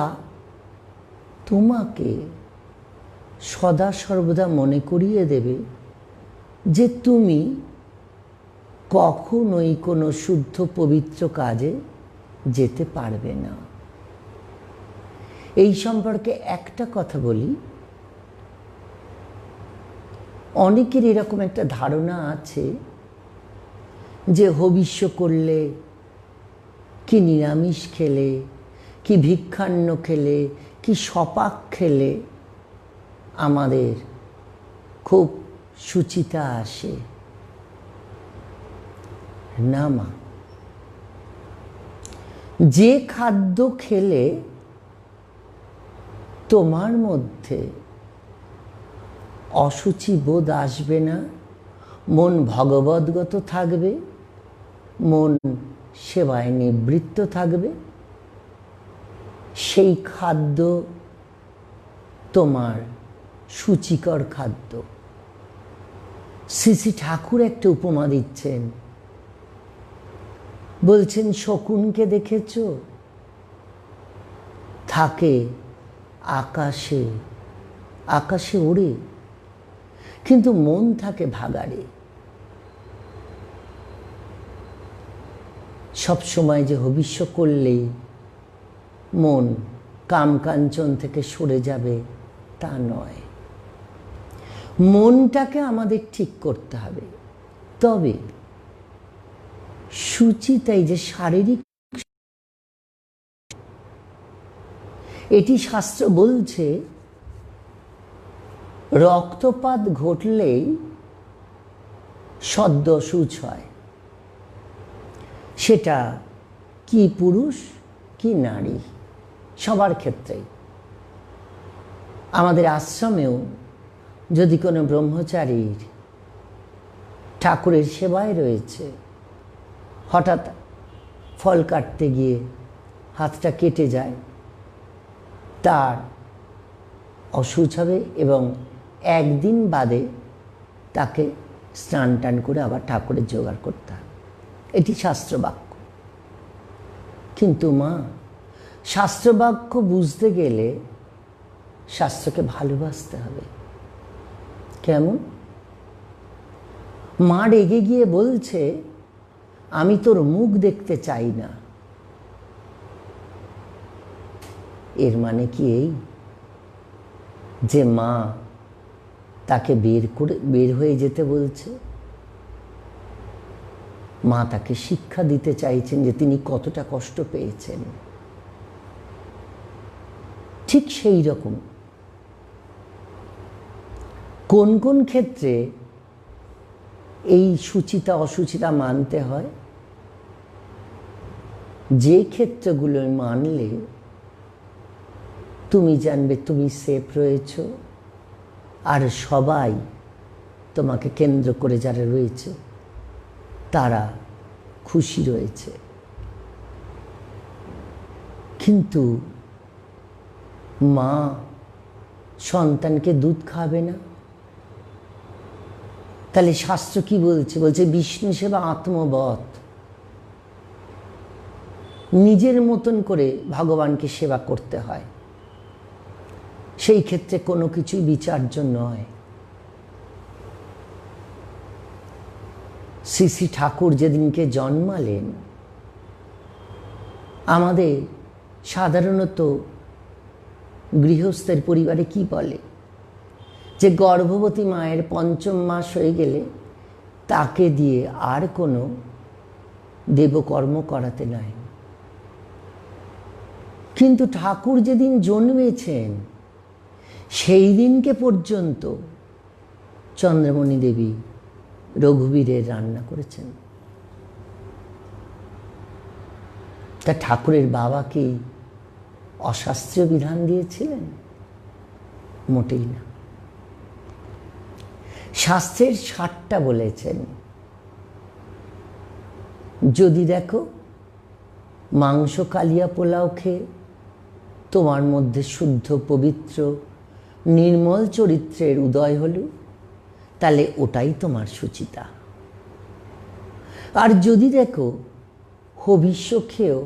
তোমাকে সদা সর্বদা মনে করিয়ে দেবে যে তুমি কখনোই কোনো শুদ্ধ পবিত্র কাজে যেতে পারবে না। এই সম্পর্কে একটা কথা বলি, অনেকের এরকম একটা ধারণা আছে যে হবিষ্য করলে, কি নিরামিষ খেলে, কি ভিক্ষান্ন খেলে, কি সপাক খেলে আমাদের খুব শুচিতা আসে। না মা, যে খাদ্য খেলে তোমার মধ্যে অশুচি বোধ আসবে না, মন ভগবদ্গত থাকবে, মন সেবায় নিবৃত্ত থাকবে, সেই খাদ্য তোমার সূচিকর খাদ্য। শ্রী শ্রী ঠাকুর একটা উপমা দিচ্ছেন, বলছেন শকুনকে দেখেছ? থাকে আকাশে, আকাশে ওড়ে, কিন্তু মন থাকে ভাগাড়ে। সবসময় যে হবিষ্য করলেই মন কাম কাঞ্চন থেকে সরে যাবে তা নয়। মনটাকে আমাদের ঠিক করতে হবে। তবে শুচিতাই যে শারীরিক, এটি শাস্ত্র বলছে রক্তপাত ঘটলেই সদ্য শুচ হয়, সেটা কি পুরুষ কি নারী, সবার ক্ষেত্রেই। আমাদের আশ্রমেও যদি কোনো ব্রহ্মচারীর ঠাকুরের সেবায় রয়েছে, হঠাৎ ফল কাটতে গিয়ে হাতটা কেটে যায়, তার অসুচ হবে এবং একদিন বাদে তাকে স্নান টান করে আবার ঠাকুরের জোগাড় করতে হবে। এটি শাস্ত্রবাক্য। কিন্তু মা, শাস্ত্রবাক্য বুঝতে গেলে শাস্ত্রকে ভালোবাসতে হবে। কেমন? মা রেগে গিয়ে বলছে, আমি তোর মুখ দেখতে চাই না। এর মানে কি এই যে মা তাকে বের হয়ে যেতে বলছে? মা তাকে শিক্ষা দিতে চাইছেন যে তিনি কতটা কষ্ট পেয়েছেন। ঠিক সেই রকম কোন কোন ক্ষেত্রে এই শুচিতা অশুচিতা মানতে হয়, যে ক্ষেত্রগুলো মানলে তুমি জানবে তুমি সেফ রয়েছ, আর সবাই তোমাকে কেন্দ্র করে যারা রয়েছে তারা খুশি রয়েছে। কিন্তু মা সন্তানকে দুধ খাবে না, তাহলে শাস্ত্র কি বলছে? বলছে বিষ্ণু সেবা আত্মবৎ, নিজের মতন করে ভগবানকে সেবা করতে হয়। সেই ক্ষেত্রে কোনো কিছুই বিচার্য নয়। শ্রী শ্রী ঠাকুর যেদিনকে জন্মালেন, আমাদের সাধারণত গৃহস্থের পরিবারে কি বলে যে গর্ভবতী মায়ের ৫ম মাস হয়ে গেলে তাকে দিয়ে আর কোনো দেবকর্ম করাতে নাই। কিন্তু ঠাকুর যেদিন জন্মেছেন সেই দিনকে পর্যন্ত চন্দ্রমণি দেবী রঘুবীরের রান্না করেছেন। তা ঠাকুরের বাবা কি অশাস্ত্রীয় বিধান দিয়েছিলেন? মোটেই না। শাস্ত্রের 60টা বলেছেন। যদি দেখো মাংস কালিয়া পোলাও খেয়ে তোমার মধ্যে শুদ্ধ পবিত্র নির্মল চরিত্রের উদয় হল, তাহলে ওটাই তোমার সুচিতা। আর যদি দেখো হবিষ্য খেয়েও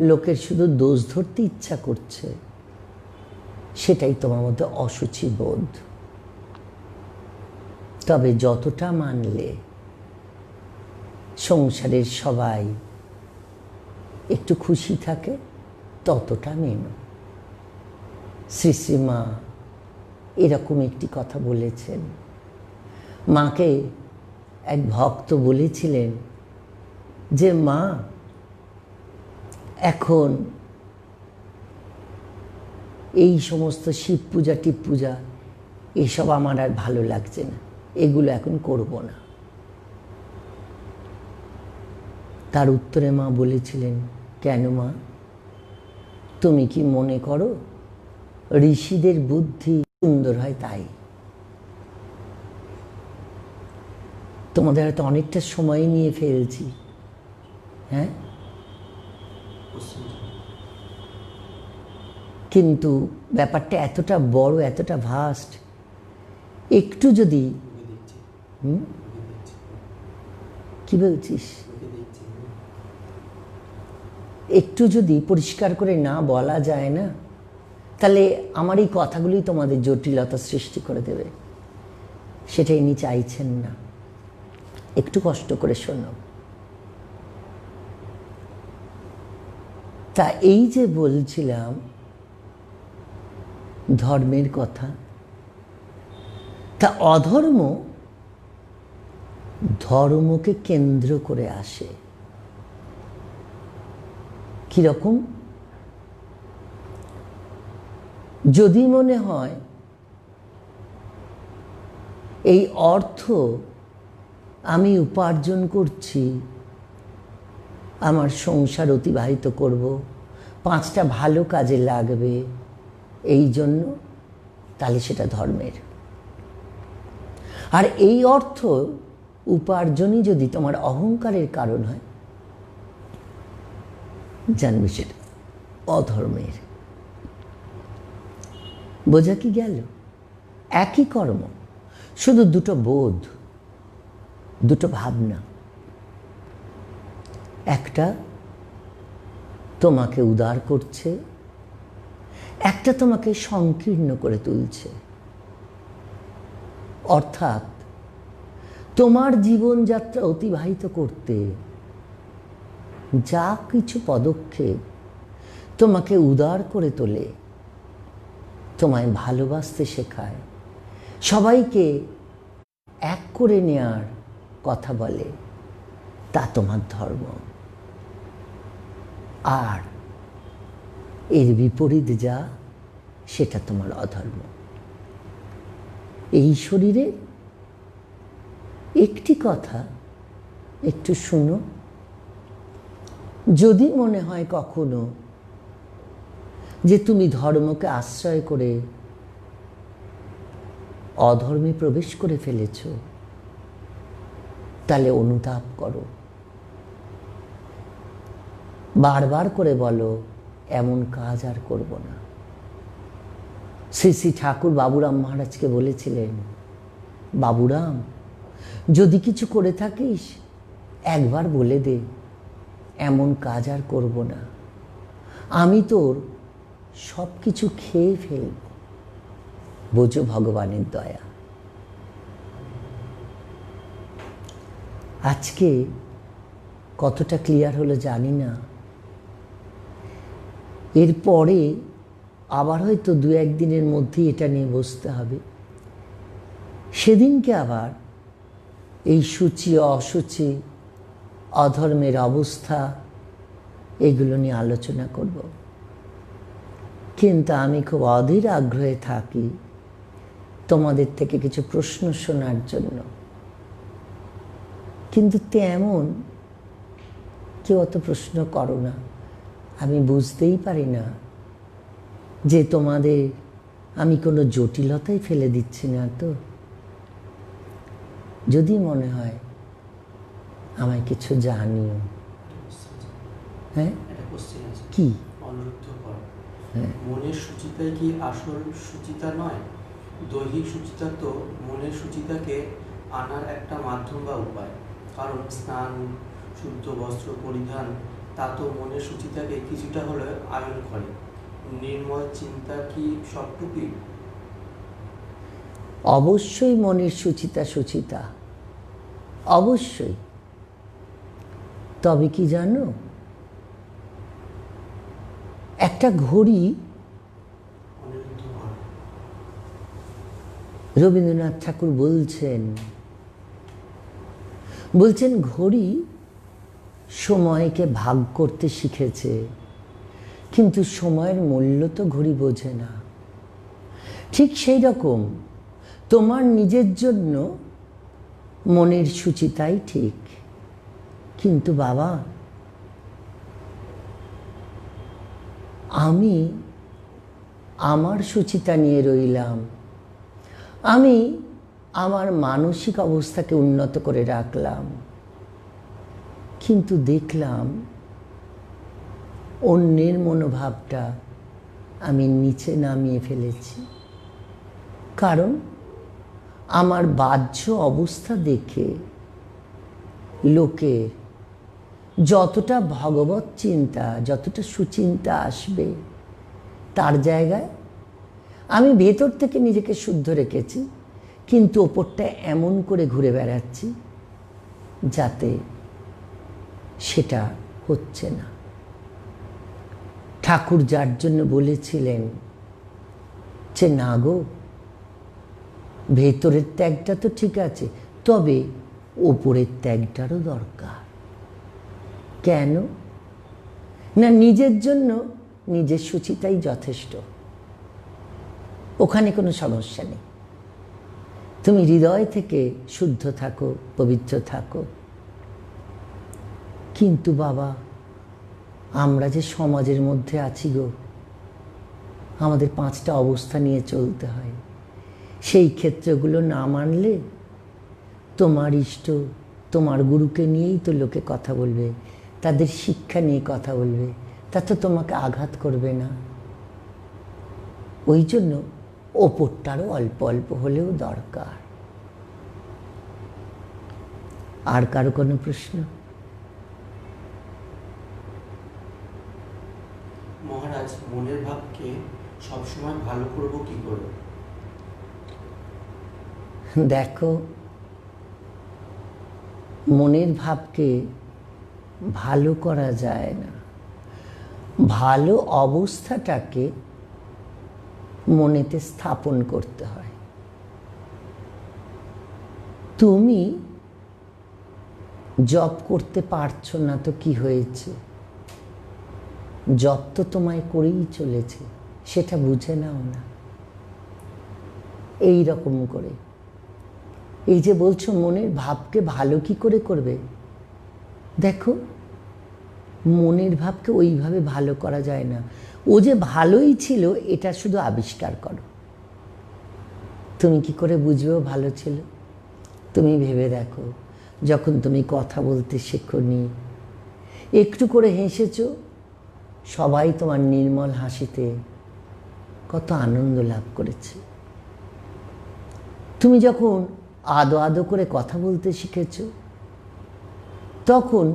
লোকের শুধু দোষ ধরতে ইচ্ছা করছে, সেটাই তোমার মধ্যে অসুচি বোধ। তবে যতটা মানলে সংসারের সবাই একটু খুশি থাকে, ততটা মেনো। শ্রী শ্রী মা এরকম একটি কথা বলেছেন। মাকে এক ভক্ত বলেছিলেন যে মা, এখন এই সমস্ত শিব পূজা টিপ পূজা এসব আমার আর ভালো লাগছে না, এগুলো এখন করব না। তার উত্তরে মা বলেছিলেন, কেন মা, তুমি কি মনে করো ঋষিদের বুদ্ধি সুন্দর হয় তাই? তোমাদের হয়তো অনেকটা সময় নিয়ে ফেলছি, হ্যাঁ, কিন্তু ব্যাপারটা এতটা বড়, এতটা ভাস্ট, একটু যদি কি বলছিস, একটু যদি পরিষ্কার করে না বলা যায় না, তাহলে আমার এই কথাগুলি তোমাদের জটিলতা সৃষ্টি করে দেবে। সেটা ইনি চাইছেন না। একটু কষ্ট করে শোনো। তা এই যে বলছিলাম ধর্মের কথা, তা অধর্ম ধর্মকে কেন্দ্র করে আসে। কিরকম? যদি মনে হয় এই অর্থ আমি উপার্জন করছি, আমার সংসার অতিবাহিত করব, 5টা ভালো কাজে লাগবে, এই জন্য, তাহলে সেটা ধর্মের। আর এই অর্থ উপার্জনই যদি তোমার অহংকারের কারণ হয়, জানবে সেটা অধর্মের। বোঝা কি গেল? একই কর্ম, শুধু দুটো বোধ, দুটো ভাবনা। একটা তোমাকে উদার করছে, একটা তোমাকে সংকীর্ণ করে তুলছে। অর্থাৎ তোমার জীবনযাত্রা অতিবাহিত করতে যা কিছু পদক্ষেপ তোমাকে উদার করে তোলে, তোমায় ভালোবাসতে শেখায়, সবাইকে এক করে নেয়ার কথা বলে, তা তোমার ধর্ম। আর এর বিপরীত যা, সেটা তোমার অধর্ম। এই শরীরে একটি কথা একটু শুনো। যদি মনে হয় কখনো যে তুমি ধর্মকে আশ্রয় করে অধর্মে প্রবেশ করে ফেলেছ, তাহলে অনুতাপ করো, বারবার করে বলো এমন কাজ আর করব না। শ্রী শ্রী ঠাকুর বাবুরাম মহারাজকে বলেছিলেন, বাবুরাম, যদি কিছু করে থাকিস একবার বলে দে, এমন কাজ আর করব না, আমি তোর সব কিছু খেয়ে ফেলব। বোঝো ভগবানের দয়া। আজকে কতটা ক্লিয়ার হলো জানি না, এরপরে আবার হয়তো 2-1 দিনের মধ্যেই এটা নিয়ে বসতে হবে। সেদিনকে আবার এই সূচি অসূচি অধর্মের অবস্থা এগুলো নিয়ে আলোচনা করব। কিন্তু আমি খুব অধীর আগ্রহে থাকি তোমাদের থেকে কিছু প্রশ্ন শোনার জন্য। কিন্তু তেমন কেউ অত প্রশ্ন করো না। আমি বুঝতেই পারি না যে তোমাদের আমি কোনো জটিলতায় ফেলে দিচ্ছি না তো? যদি মনে হয় আমায় কিছু জানিও। হ্যাঁ, একটা কোশ্চেন আছে, কি? অনুরুদ্ধ কর। হ্যাঁ, মনের সুচিতাই কি আসল সুচিতা নয়? দৈহিক সুচিতা তো মনের সুচিতাকে আনার একটা মাধ্যম বা উপায়। কারণ স্নান, শুদ্ধ বস্ত্র পরিধান তা তো মনের সুচিতাকে কিছুটা হলে আয়ন করে। নির্মল চিন্তা কি সবটুকুই? অবশ্যই মনের সুচিতা সুচিতা, অবশ্যই। তবে কি জানো, একটা ঘড়ি, অনিরুদ্ধ কর। রবীন্দ্রনাথ ঠাকুর বলছেন ঘড়ি সময়কে ভাগ করতে শিখেছে, কিন্তু সময়ের মূল্য তো ঘড়ি বোঝে না। ঠিক সেই রকম তোমার নিজের জন্য মনের সুচিতাই ঠিক, কিন্তু বাবা আমি আমার সুচিতা নিয়ে রইলাম, আমি আমার মানসিক অবস্থাকে উন্নত করে রাখলাম, কিন্তু দেখলাম অন্যের মনোভাবটা আমি নিচে নামিয়ে ফেলেছি। কারণ আমার বাহ্য অবস্থা দেখে লোকের যতটা ভগবত চিন্তা, যতটা সুচিন্তা আসবে, তার জায়গায় আমি ভেতর থেকে নিজেকে শুদ্ধ রেখেছি, কিন্তু ওপরটা এমন করে ঘুরে বেড়াচ্ছি যাতে সেটা হচ্ছে না। ঠাকুর যার জন্য বলেছিলেন যে না গো, ভেতরের ত্যাগটা তো ঠিক আছে, তবে ওপরের ত্যাগটারও দরকার। কেন না, নিজের জন্য নিজের সুচিতাই যথেষ্ট, ওখানে কোনো সমস্যা নেই। তুমি হৃদয় থেকে শুদ্ধ থাকো, পবিত্র থাকো। কিন্তু বাবা, আমরা যে সমাজের মধ্যে আছি গো, আমাদের 5টা অবস্থা নিয়ে চলতে হয়। সেই ক্ষেত্রগুলো না মানলে তোমার ইষ্ট, তোমার গুরুকে নিয়েই তো লোকে কথা বলবে, তাদের শিক্ষা নিয়ে কথা বলবে, তা তো তোমাকে আঘাত করবে না। ওই জন্য ওপরটারও অল্প অল্প হলেও দরকার। আর কারো কোনো প্রশ্ন? মহারাজ, মনের ভাবকে সবসময় ভালো করব কি করে? দেখো, মনের ভাবকে ভালো করা যায় না, ভালো অবস্থাটাকে মনেতে স্থাপন করতে হয়। তুমি জব করতে পারছো না তো কি হয়েছে? জব তো তোমায় করেই চলেছে, সেটা বুঝে নাও না। এই রকম করে এই যে বলছো মনের ভাবকে ভালো কি করে করবে, দেখো মনের ভাবকে ওইভাবে ভালো করা যায় না। ও যে ভালোই ছিল এটা শুধু আবিষ্কার করো। তুমি কি করে বুঝবে ও ভালো ছিল? তুমি ভেবে দেখো, যখন তুমি কথা বলতে শেখোনি, একটু করে হেসেছ, সবাই তোমার নির্মল হাসিতে কত আনন্দ লাভ করেছে। তুমি যখন আদো আদো করে কথা বলতে শিখেছ, তখন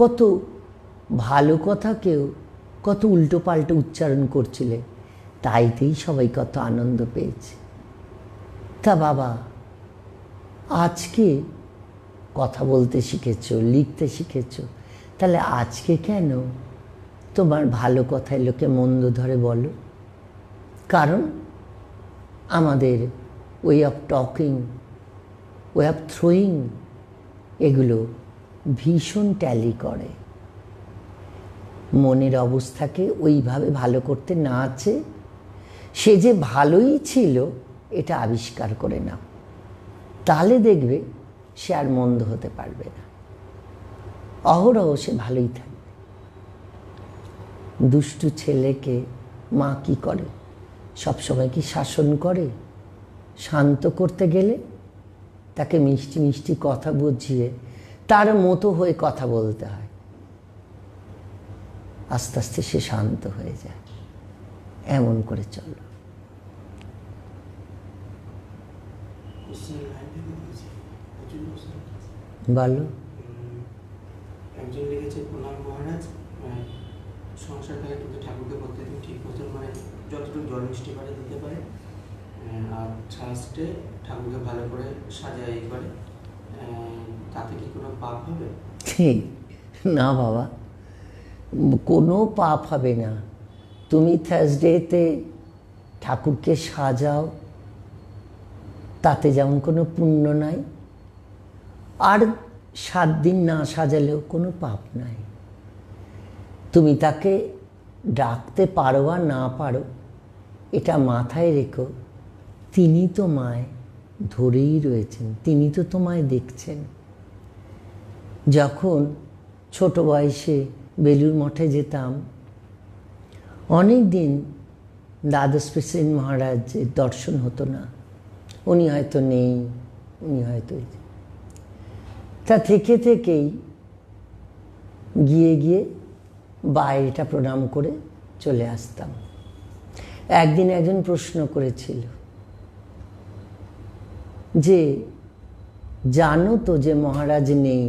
কত ভালো কথাকেও কত উল্টো পাল্টো উচ্চারণ করছিলে, তাইতেই সবাই কত আনন্দ পেয়েছে। তা বাবা, আজকে কথা বলতে শিখেছ, লিখতে শিখেছ, তাহলে আজকে কেন তোমার ভালো কথায় লোকে মন্দ ধরে বলো? কারণ আমাদের way of talking, way of throwing, এগুলো ভীষণ ট্যালি করে। মনের অবস্থাকে ওইভাবে ভালো করতে না আছে, সে যে ভালোই ছিল এটা আবিষ্কার করে নাও, তাহলে দেখবে সে আর মন্দ হতে পারবে না, অহরহ সে ভালোই থাকবে। দুষ্টু ছেলেকে মা কি করে? সবসময় কি শাসন করে? শান্ত করতে গেলে তাকে মিষ্টি মিষ্টি কথা বুঝিয়ে তার মতো হয়ে কথা বলতে হয়। আস্তে আস্তে সে শান্ত হয়ে যায়। এমন করে চলো। বলো। একজন লিখেছে, প্রণাম মহারাজ, সংসার থাকে কিন্তু ঠাকুরকে প্রত্যেকদিন ঠিক মতন যতটুকু জল মিষ্টি করে দিতে পারে, আর ছাঁচটে ঠাকুরকে ভালো করে সাজাই করে, তাতে কি কোনো পাপ হবে? না বাবা, কোনো পাপ হবে না। তুমি থার্সডেতে ঠাকুরকে সাজাও, তাতে যেমন কোনো পুণ্য নাই, আর 7 দিন না সাজালেও কোনো পাপ নাই। তুমি তাকে ডাকতে পারো আর না পারো, এটা মাথায় রেখো, তিনি তোমায় ধরেই রয়েছেন, তিনি তো তোমায় দেখছেন। যখন ছোট বয়সে বেলুড় মঠে যেতাম, অনেক দিন দ্বাদশ প্রেসিডেন্ট মহারাজের দর্শন হতো না। উনি হয়তো নেই, উনি হয়তো, তা থেকে থেকেই গিয়ে গিয়ে বাইরেটা প্রণাম করে চলে আসতাম। একদিন একজন প্রশ্ন করেছিল যে, জানো তো যে মহারাজ নেই,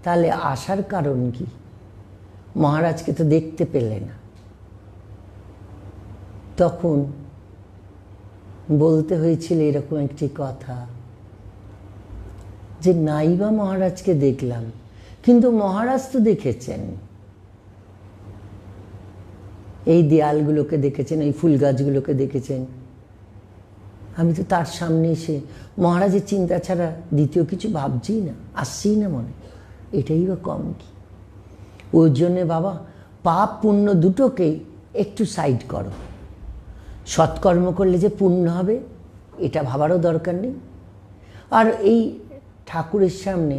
তাহলে আসার কারণ কি? মহারাজকে তো দেখতে পেলে না। তখন বলতে হয়েছিল এরকম একটি কথা যে, নাইবা মহারাজকে দেখলাম, কিন্তু মহারাজ তো দেখেছেন, এই দেয়ালগুলোকে দেখেছেন, এই ফুল গাছগুলোকে দেখেছেন। আমি তো তার সামনে এসে মহারাজের চিন্তা ছাড়া দ্বিতীয় কিছু ভাবছি না, আসছেই না মনে। এটাই বা কম কি? ওর জন্যে বাবা, পাপ পুণ্য দুটোকেই একটু সাইড করো। সৎকর্ম করলে যে পুণ্য হবে এটা ভাবারও দরকার নেই। আর এই ঠাকুরের সামনে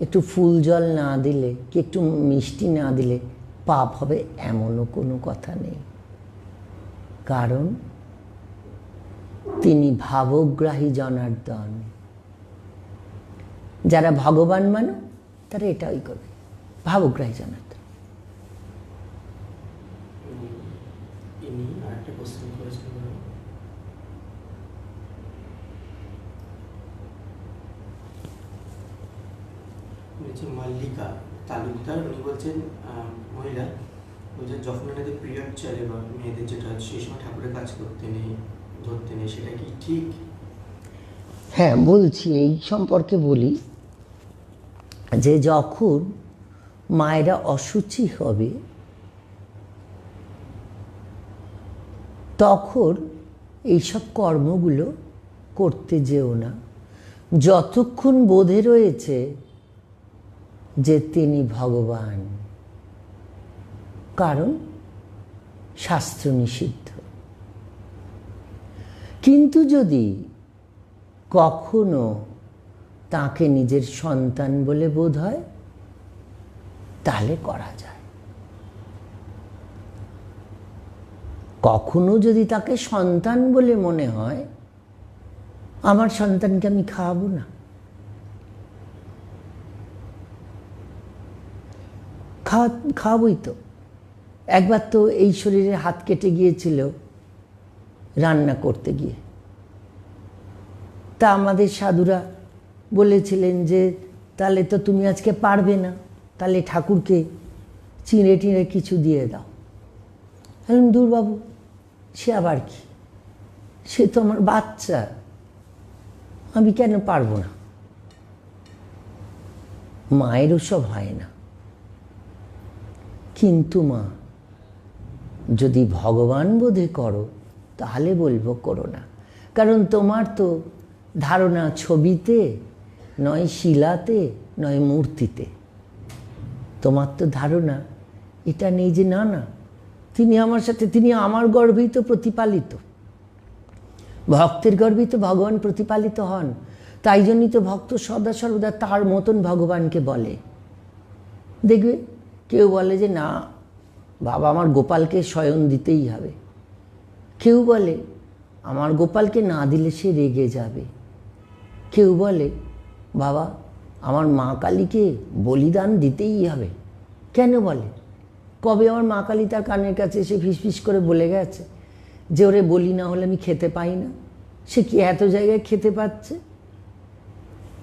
একটু ফুল জল না দিলে কি একটু মিষ্টি না দিলে পাপ হবে এমনও কোনো কথা নেই। কারণ তিনি ভাবগ্রাহী জনার্দন। যারা ভগবান মানো তারা এটাই করবে, ভাবগ্রাহী জনার্দন। আরেকটা কোশ্চেন করেছিলেন, মাল্লিকা তালুকদার। উনি বলছেন, মহিলা বলছেন, যখন এনাদের পিরিয়ড চলে বা মেয়েদের যেটা, সেই সময় ঠাকুরের কাজ করতে নেই, ধরতে নেই, সেটা কি ঠিক? হ্যাঁ, বলছি, এই সম্পর্কে বলি যে যখন মায়েরা অসুচি হবে তখন এইসব কর্মগুলো করতে যেও না, যতক্ষণ বোধে রয়েছে যে তিনি ভগবান। কারণ শাস্ত্র নিষিদ্ধ। কিন্তু যদি কখনো তাকে নিজের সন্তান বলে বোধ হয় তাহলে করা যায়। কখনো যদি তাকে সন্তান বলে মনে হয়, আমার সন্তানকে আমি খাওয়াবো না, খাওয়াবই তো। একবার তো এই শরীরে হাত কেটে গিয়েছিল রান্না করতে গিয়ে, তা আমাদের সাধুরা বলেছিলেন যে তাহলে তো তুমি আজকে পারবে না, তাহলে ঠাকুরকে চিঁড়ে টিঁড়ে কিছু দিয়ে দাও। বললাম, দূর বাবু, সে আবার কি, সে তো আমার বাচ্চা, আমি কেন পারবো না? মায়ের ওসব হয় না। কিন্তু মা, যদি ভগবান বোধে করো তাহলে বলবো করো না। কারণ তোমার তো ধারণা ছবিতে নয়, শিলাতে নয়, মূর্তিতে। তোমার তো ধারণা এটা নেই যে না না, তিনি আমার সাথে, তিনি আমার গর্ভেই তো প্রতিপালিত। ভক্তের গর্ভেই তো ভগবান প্রতিপালিত হন। তাই জন্যই তো ভক্ত সদা সর্বদা তার মতন ভগবানকে বলে। দেখবে কেউ বলে যে না বাবা, আমার গোপালকে শয়ন দিতেই হবে, কেউ বলে আমার গোপালকে না দিলে সে রেগে যাবে, কেউ বলে বাবা আমার মা কালীকে বলিদান দিতেই হবে। কেন বলে? কবে আমার মা কালী তার কানের কাছে এসে ফিসফিস করে বলে গেছে যে ওরে বলি না হলে আমি খেতে পাই না? সে কি এত জায়গায় খেতে পাচ্ছে?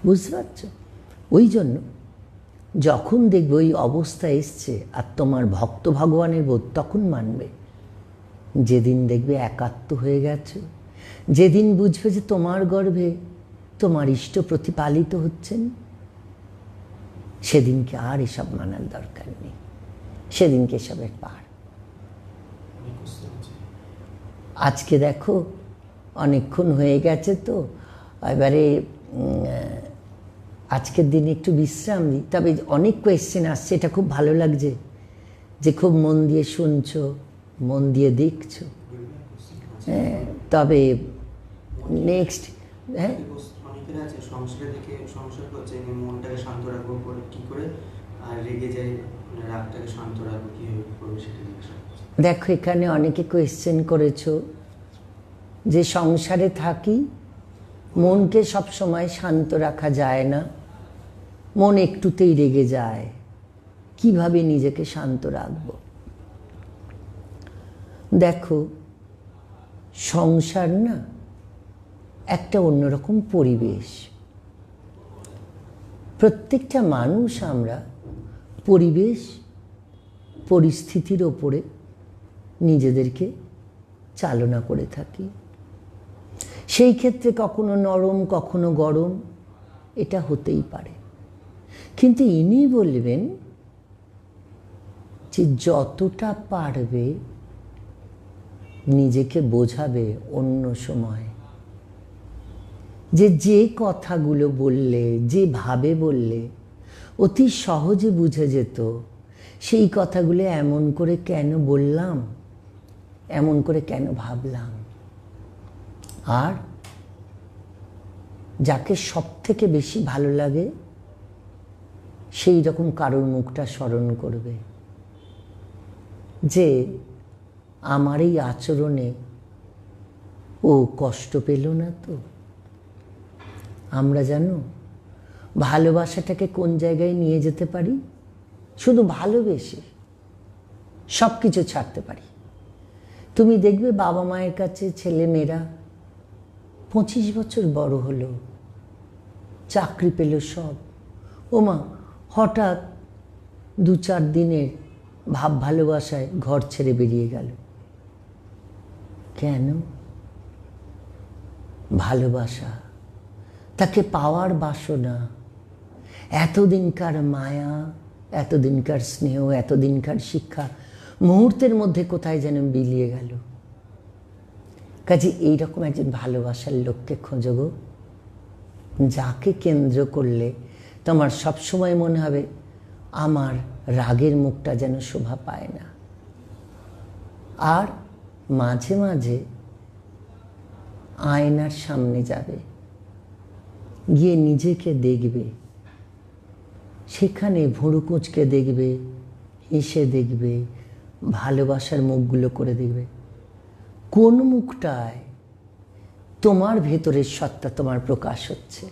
বুঝতে পারছো? ওই জন্য যখন দেখবে ওই অবস্থা এসছে আর তোমার ভক্ত ভগবানের বোধ, তখন মানবে। যেদিন দেখবে একাত্ম হয়ে গেছে, যেদিন বুঝবে যে তোমার গর্ভে তোমার ইষ্ট প্রতিপালিত হচ্ছেন, সেদিনকে আর এসব মানার দরকার নেই, সেদিনকে এসবের পার। আজকে দেখো অনেকক্ষণ হয়ে গেছে, তো এবারে আজকের দিনে একটু বিশ্রাম দিই। তবে অনেক কোয়েশ্চেন আসছে, এটা খুব ভালো লাগছে যে খুব মন দিয়ে শুনছো, মন দিয়ে দেখছো। হ্যাঁ, তবে নেক্সট, হ্যাঁ অনেকের আছে সংসারে থেকে সংসার করছে, মনটাকে শান্ত রাখবো কি করে, আর রেগে যায়, রাগটাকে শান্ত রাখবো কীভাবে করবো সেটা জিজ্ঞাসা করছে। দেখো এখানে অনেকে কোয়েশ্চেন করেছো যে সংসারে থাকি, মনকে সব সময় শান্ত রাখা যায় না, মন একটুতেই রেগে যায়, কিভাবে নিজেকে শান্ত রাখব? দেখো সংসার না একটা অন্যরকম পরিবেশ। প্রত্যেকটা মানুষ আমরা পরিবেশ পরিস্থিতির ওপরে নিজেদেরকে চালনা করে থাকি। সেই ক্ষেত্রে কখনো নরম কখনো গরম, এটা হতেই পারে। কিন্তু ইনি বলবেন যে যতটা পারবে নিজেকে বোঝাবে অন্য সময়, যে কথাগুলো বললে, যেভাবে বললে অতি সহজে বুঝে যেত, সেই কথাগুলো এমন করে কেন বললাম, এমন করে কেন ভাবলাম। আর যাকে সব থেকে বেশি ভালো লাগে সেই রকম কারোর মুখটা স্মরণ করবে যে আমার এই আচরণে ও কষ্ট পেল না তো। আমরা জানো ভালোবাসাটাকে কোন জায়গায় নিয়ে যেতে পারি? শুধু ভালোবেসে সব কিছু ছাড়তে পারি। তুমি দেখবে বাবা মায়ের কাছে ছেলে মেয়েরা 25 বছর বড় হলো, চাকরি পেল সব, ওমা হঠাৎ 2-4 দিনের ভাব ভালোবাসায় ঘর ছেড়ে বেরিয়ে গেল। কেন? ভালোবাসা, তাকে পাওয়ার বাসনা, এতদিনকার মায়া, এতদিনকার স্নেহ, এতদিনকার শিক্ষা মুহূর্তের মধ্যে কোথায় যেন বিলিয়ে গেল। কাজে এইরকম একজন ভালোবাসার লোককে খোঁজো গো, যাকে কেন্দ্র করলে তোমার সবসময় মনে হবে আমার রাগের মুখটা যেন শোভা পায় না। আর মাঝে মাঝে আয়নার সামনে যাবে, গিয়ে নিজেকে দেখবে, সেখানে ভুরু কুঁচকে দেখবে, হেসে দেখবে, ভালোবাসার মুখগুলো করে দেখবে কোন মুখটায় তোমার ভেতরের সত্তা তোমার প্রকাশ হচ্ছে।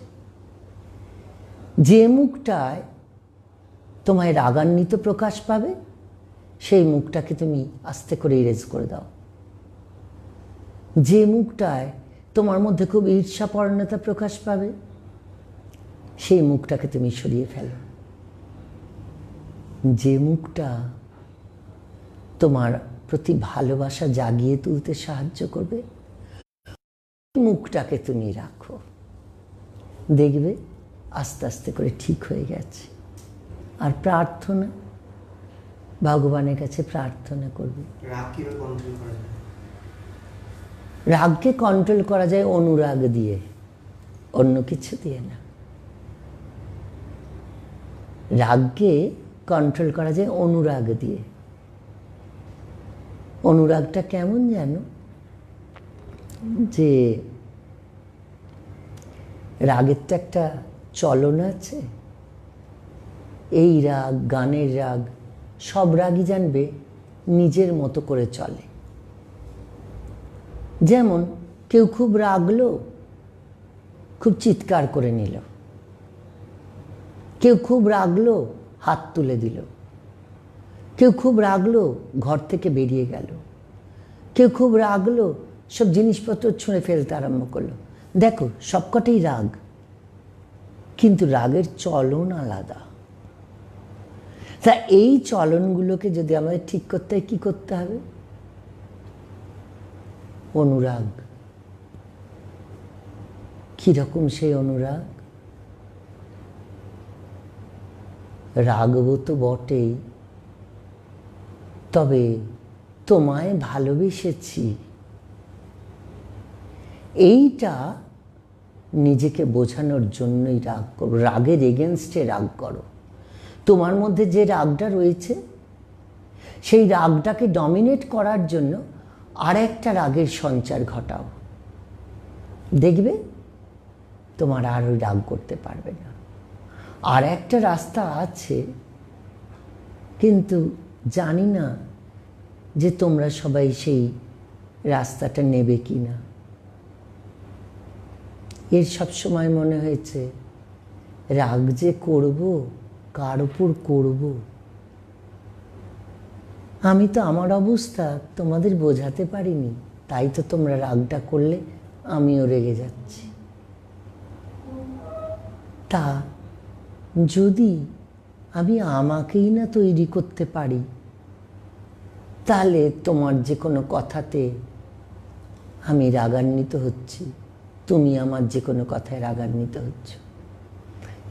যে মুখটায় তোমায় রাগান্বিত প্রকাশ পাবে সেই মুখটাকে তুমি আস্তে করে ইরেজ করে দাও। যে মুখটায় তোমার মধ্যে খুব ঈর্ষাপরণতা প্রকাশ পাবে সেই মুখটাকে তুমি সরিয়ে ফেলো। যে মুখটা তোমার প্রতি ভালোবাসা জাগিয়ে তুলতে সাহায্য করবে মুখটাকে তুমি রাখো, দেখবে আস্তে আস্তে করে ঠিক হয়ে গেছে। আর প্রার্থনা, ভগবানের কাছে প্রার্থনা করবে। রাগকে কন্ট্রোল করা যায় অনুরাগ দিয়ে, অন্য কিছু দিয়ে না। রাগকে কন্ট্রোল করা যায় অনুরাগ দিয়ে। অনুরাগটা কেমন জানো? যে রাগের তো একটা চলন আছে। এই রাগ, গানের রাগ, সব রাগই জানবে নিজের মতো করে চলে। যেমন কেউ খুব রাগলো, খুব চিৎকার করে নিল, কেউ খুব রাগলো, হাত তুলে দিল, কেউ খুব রাগলো, ঘর থেকে বেরিয়ে গেল, কেউ খুব রাগলো, সব জিনিসপত্র ছুঁড়ে ফেলতে আরম্ভ করলো। দেখো সবকটাই রাগ, কিন্তু রাগের চলন আলাদা। তা এই চলনগুলোকে যদি আমাদের ঠিক করতে হয়, কী করতে হবে? অনুরাগ। কীরকম সেই অনুরাগ? রাগবো তো বটেই, তবে তোমায় ভালোবেসেছি, এইটা নিজেকে বোঝানোর জন্যই রাগ করো। রাগের এগেনস্টে রাগ করো। তোমার মধ্যে যে রাগটা রয়েছে, সেই রাগটাকে ডমিনেট করার জন্য আর একটা রাগের সঞ্চার ঘটাও। দেখবে তোমার আর ওই রাগ করতে পারবে না। আর একটা রাস্তা আছে, কিন্তু জানি না যে তোমরা সবাই সেই রাস্তাটা নেবে কি না। এর সব সময় মনে হয়েছে রাগ যে করব, কার উপর করব। আমি তো আমার অবস্থা তোমাদের বোঝাতে পারিনি, তাই তো তোমরা রাগটা করলে আমিও রেগে যাচ্ছি। তা যদি আমি আমাকেই না তৈরি করতে পারি, তাহলে তোমার যে কোনো কথাতে আমি রাগান্বিত হচ্ছি, তুমি আমার যে কোনো কথায় রাগান্বিত হচ্ছ।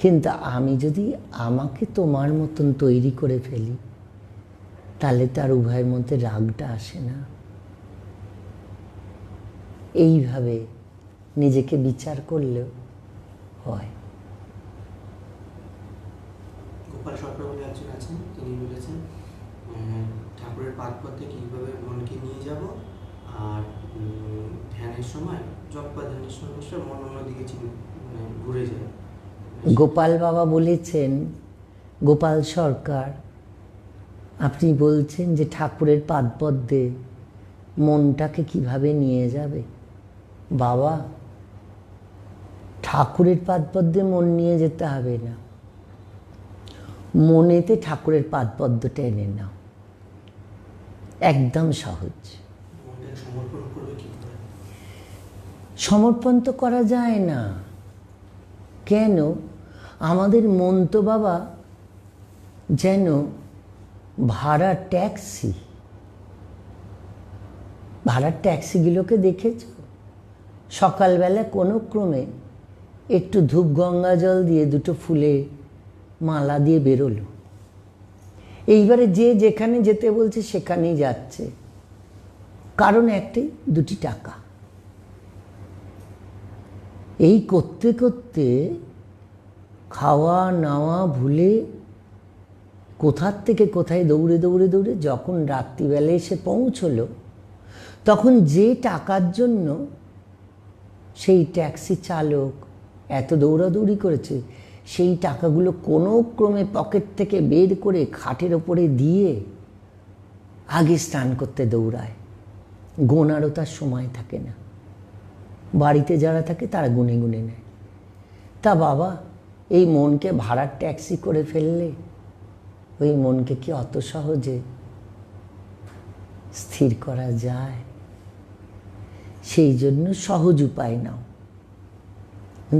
কিন্তু আমি যদি আমাকে তোমার মতন তৈরি করে ফেলি, তাহলে তার উভয়ের মধ্যে রাগটা আসে না। এইভাবে নিজেকে বিচার করলেও হয়। গোপাল সরকার বলে একজন আছেন, তিনি বলেছেন ঠাকুরের পাদপথে কীভাবে মনকে নিয়ে যাব, আর ধ্যানের সময় জপ বা ধ্যানের সময় মন অন্যদিকে ঘুরে যায়। গোপাল বাবা বলেছেন, গোপাল সরকার, আপনি বলছেন যে ঠাকুরের পাদপদ্মে মনটাকে কিভাবে নিয়ে যাবে। বাবা, ঠাকুরের পাদপদ্মে মন নিয়ে যেতে হবে না, মনেতে ঠাকুরের পাদপদ্মটা এনে নাও। একদম সহজ। সমর্পণ করবে কি করে? সমর্পণ তো করা যায় না। কেন? আমাদের মন তো বাবা যেন ভাড়া ট্যাক্সি। ভাড়ার ট্যাক্সিগুলোকে দেখেছ? সকালবেলা কোনো ক্রমে একটু ধূপ গঙ্গা জল দিয়ে দুটো ফুলে মালা দিয়ে বেরোলো, এইবারে যে যেখানে যেতে বলছে সেখানেই যাচ্ছে। কারণ একটাই, 2টি টাকা। এই করতে করতে খাওয়া নাওয়া ভুলে কোথার থেকে কোথায় দৌড়ে দৌড়ে দৌড়ে যখন রাত্রিবেলা এসে পৌঁছলো, তখন যে টাকার জন্য সেই ট্যাক্সি চালক এত দৌড়াদৌড়ি করেছে, সেই টাকাগুলো কোনো ক্রমে পকেট থেকে বের করে খাটের ওপরে দিয়ে আগে স্নান করতে দৌড়ায়। গোনারও তার সময় থাকে না। বাড়িতে যারা থাকে তারা গুনে গুনে নেয়। তা বাবা, এই মনকে ভাড়ার ট্যাক্সি করে ফেললে ওই মনকে কি অত সহজে স্থির করা যায়? সেই জন্য সহজ উপায় নাও,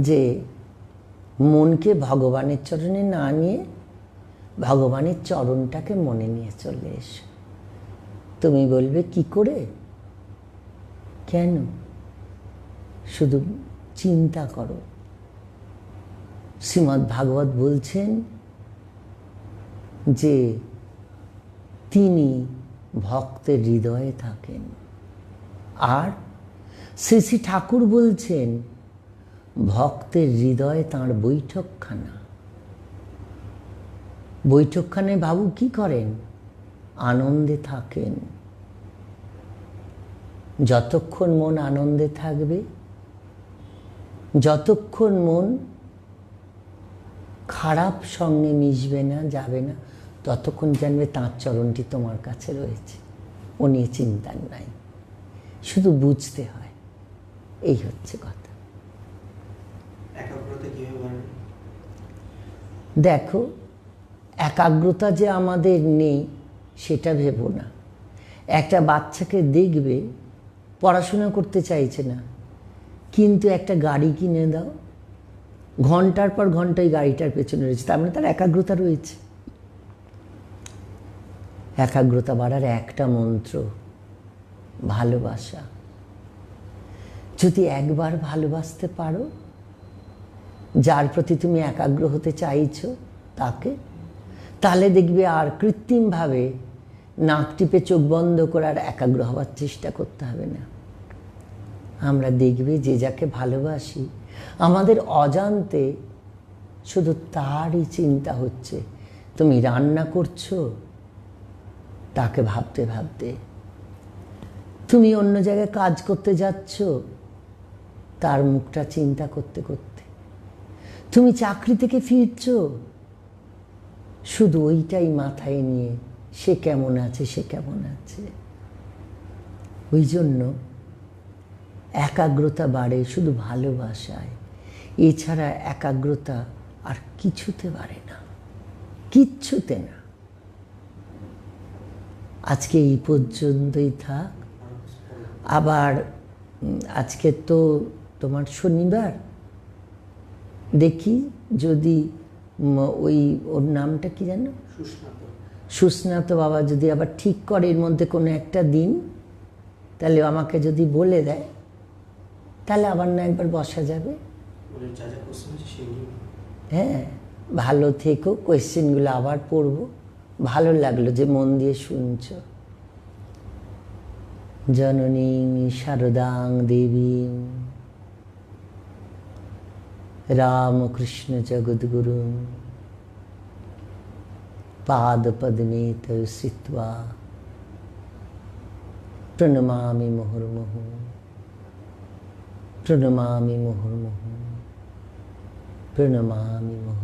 যে মনকে ভগবানের চরণে না নিয়ে ভগবানের চরণটাকে মনে নিয়ে চলে এসো। তুমি বলবে কি করে? কেন? শুধু চিন্তা করো। শ্রীমদ্ ভাগবত বলছেন যে তিনি ভক্তের হৃদয়ে থাকেন, আর শ্রী শ্রী ঠাকুর বলছেন ভক্তের হৃদয়ে তাঁর বৈঠকখানা। বৈঠকখানায় বাবু কি করেন? আনন্দে থাকেন। যতক্ষণ মন আনন্দে থাকবে, যতক্ষণ মন খারাপ সঙ্গে মিশবে না, যাবে না, ততক্ষণ জানবে তাঁর চরণটি তোমার কাছে রয়েছে। ও নিয়ে চিন্তা নাই, শুধু বুঝতে হয়। এই হচ্ছে কথা। একাগ্রতা কিভাবে বাড়বে? দেখো, একাগ্রতা যে আমাদের নেই সেটা ভেবো না। একটা বাচ্চাকে দেখবে পড়াশোনা করতে চাইছে না, কিন্তু একটা গাড়ি কিনে দাও, ঘন্টার পর ঘন্টায় গাড়িটার পেছনে রয়েছে, তার মানে তার একাগ্রতা রয়েছে। একাগ্রতা বাড়ার একটা মন্ত্র, ভালোবাসা। যদি একবার ভালোবাসতে পারো যার প্রতি তুমি একাগ্র হতে চাইছো তাকে, তাহলে দেখবে আর কৃত্রিমভাবে নাক টিপে চোখ বন্ধ করার একাগ্র হওয়ার চেষ্টা করতে হবে না। আমরা দেখবে যে যাকে ভালোবাসি আমাদের অজান্তে শুধু তারই চিন্তা হচ্ছে। তুমি রান্না করছো তাকে ভাবতে ভাবতে, তুমি অন্য জায়গায় কাজ করতে যাচ্ছ তার মুখটা চিন্তা করতে করতে, তুমি চাকরি থেকে ফিরছ শুধু ওইটাই মাথায় নিয়ে, সে কেমন আছে, সে কেমন আছে। ওই জন্য একাগ্রতা বাড়ে শুধু ভালোবাসায়, এছাড়া একাগ্রতা আর কিছুতে বাড়ে না, কিচ্ছুতে না। আজকে এই পর্যন্তই থাক। আবার আজকে তো তোমার শনিবার, দেখি যদি ওই ওর নামটা কি জানো, সুস্নাত বাবা যদি আবার ঠিক করে এর মধ্যে কোনো একটা দিন, তাহলে আমাকে যদি বলে দেয় তাহলে আবার না একবার বসা যাবে। হ্যাঁ, ভালো থেকো, কোয়েশ্চেনগুলো আবার পড়বো। ভালো লাগলো যে মন দিয়ে শুনছ। জননীং শারদাং দেবীং রামকৃষ্ণ জগদ্গুরুং পাদপদ্মে তৌ শ্রিত্বা প্রণমামি মুহুর্মুহু, প্রণমামি মুহুর্মুহু, প্রণমামি মুহুর্মুহু।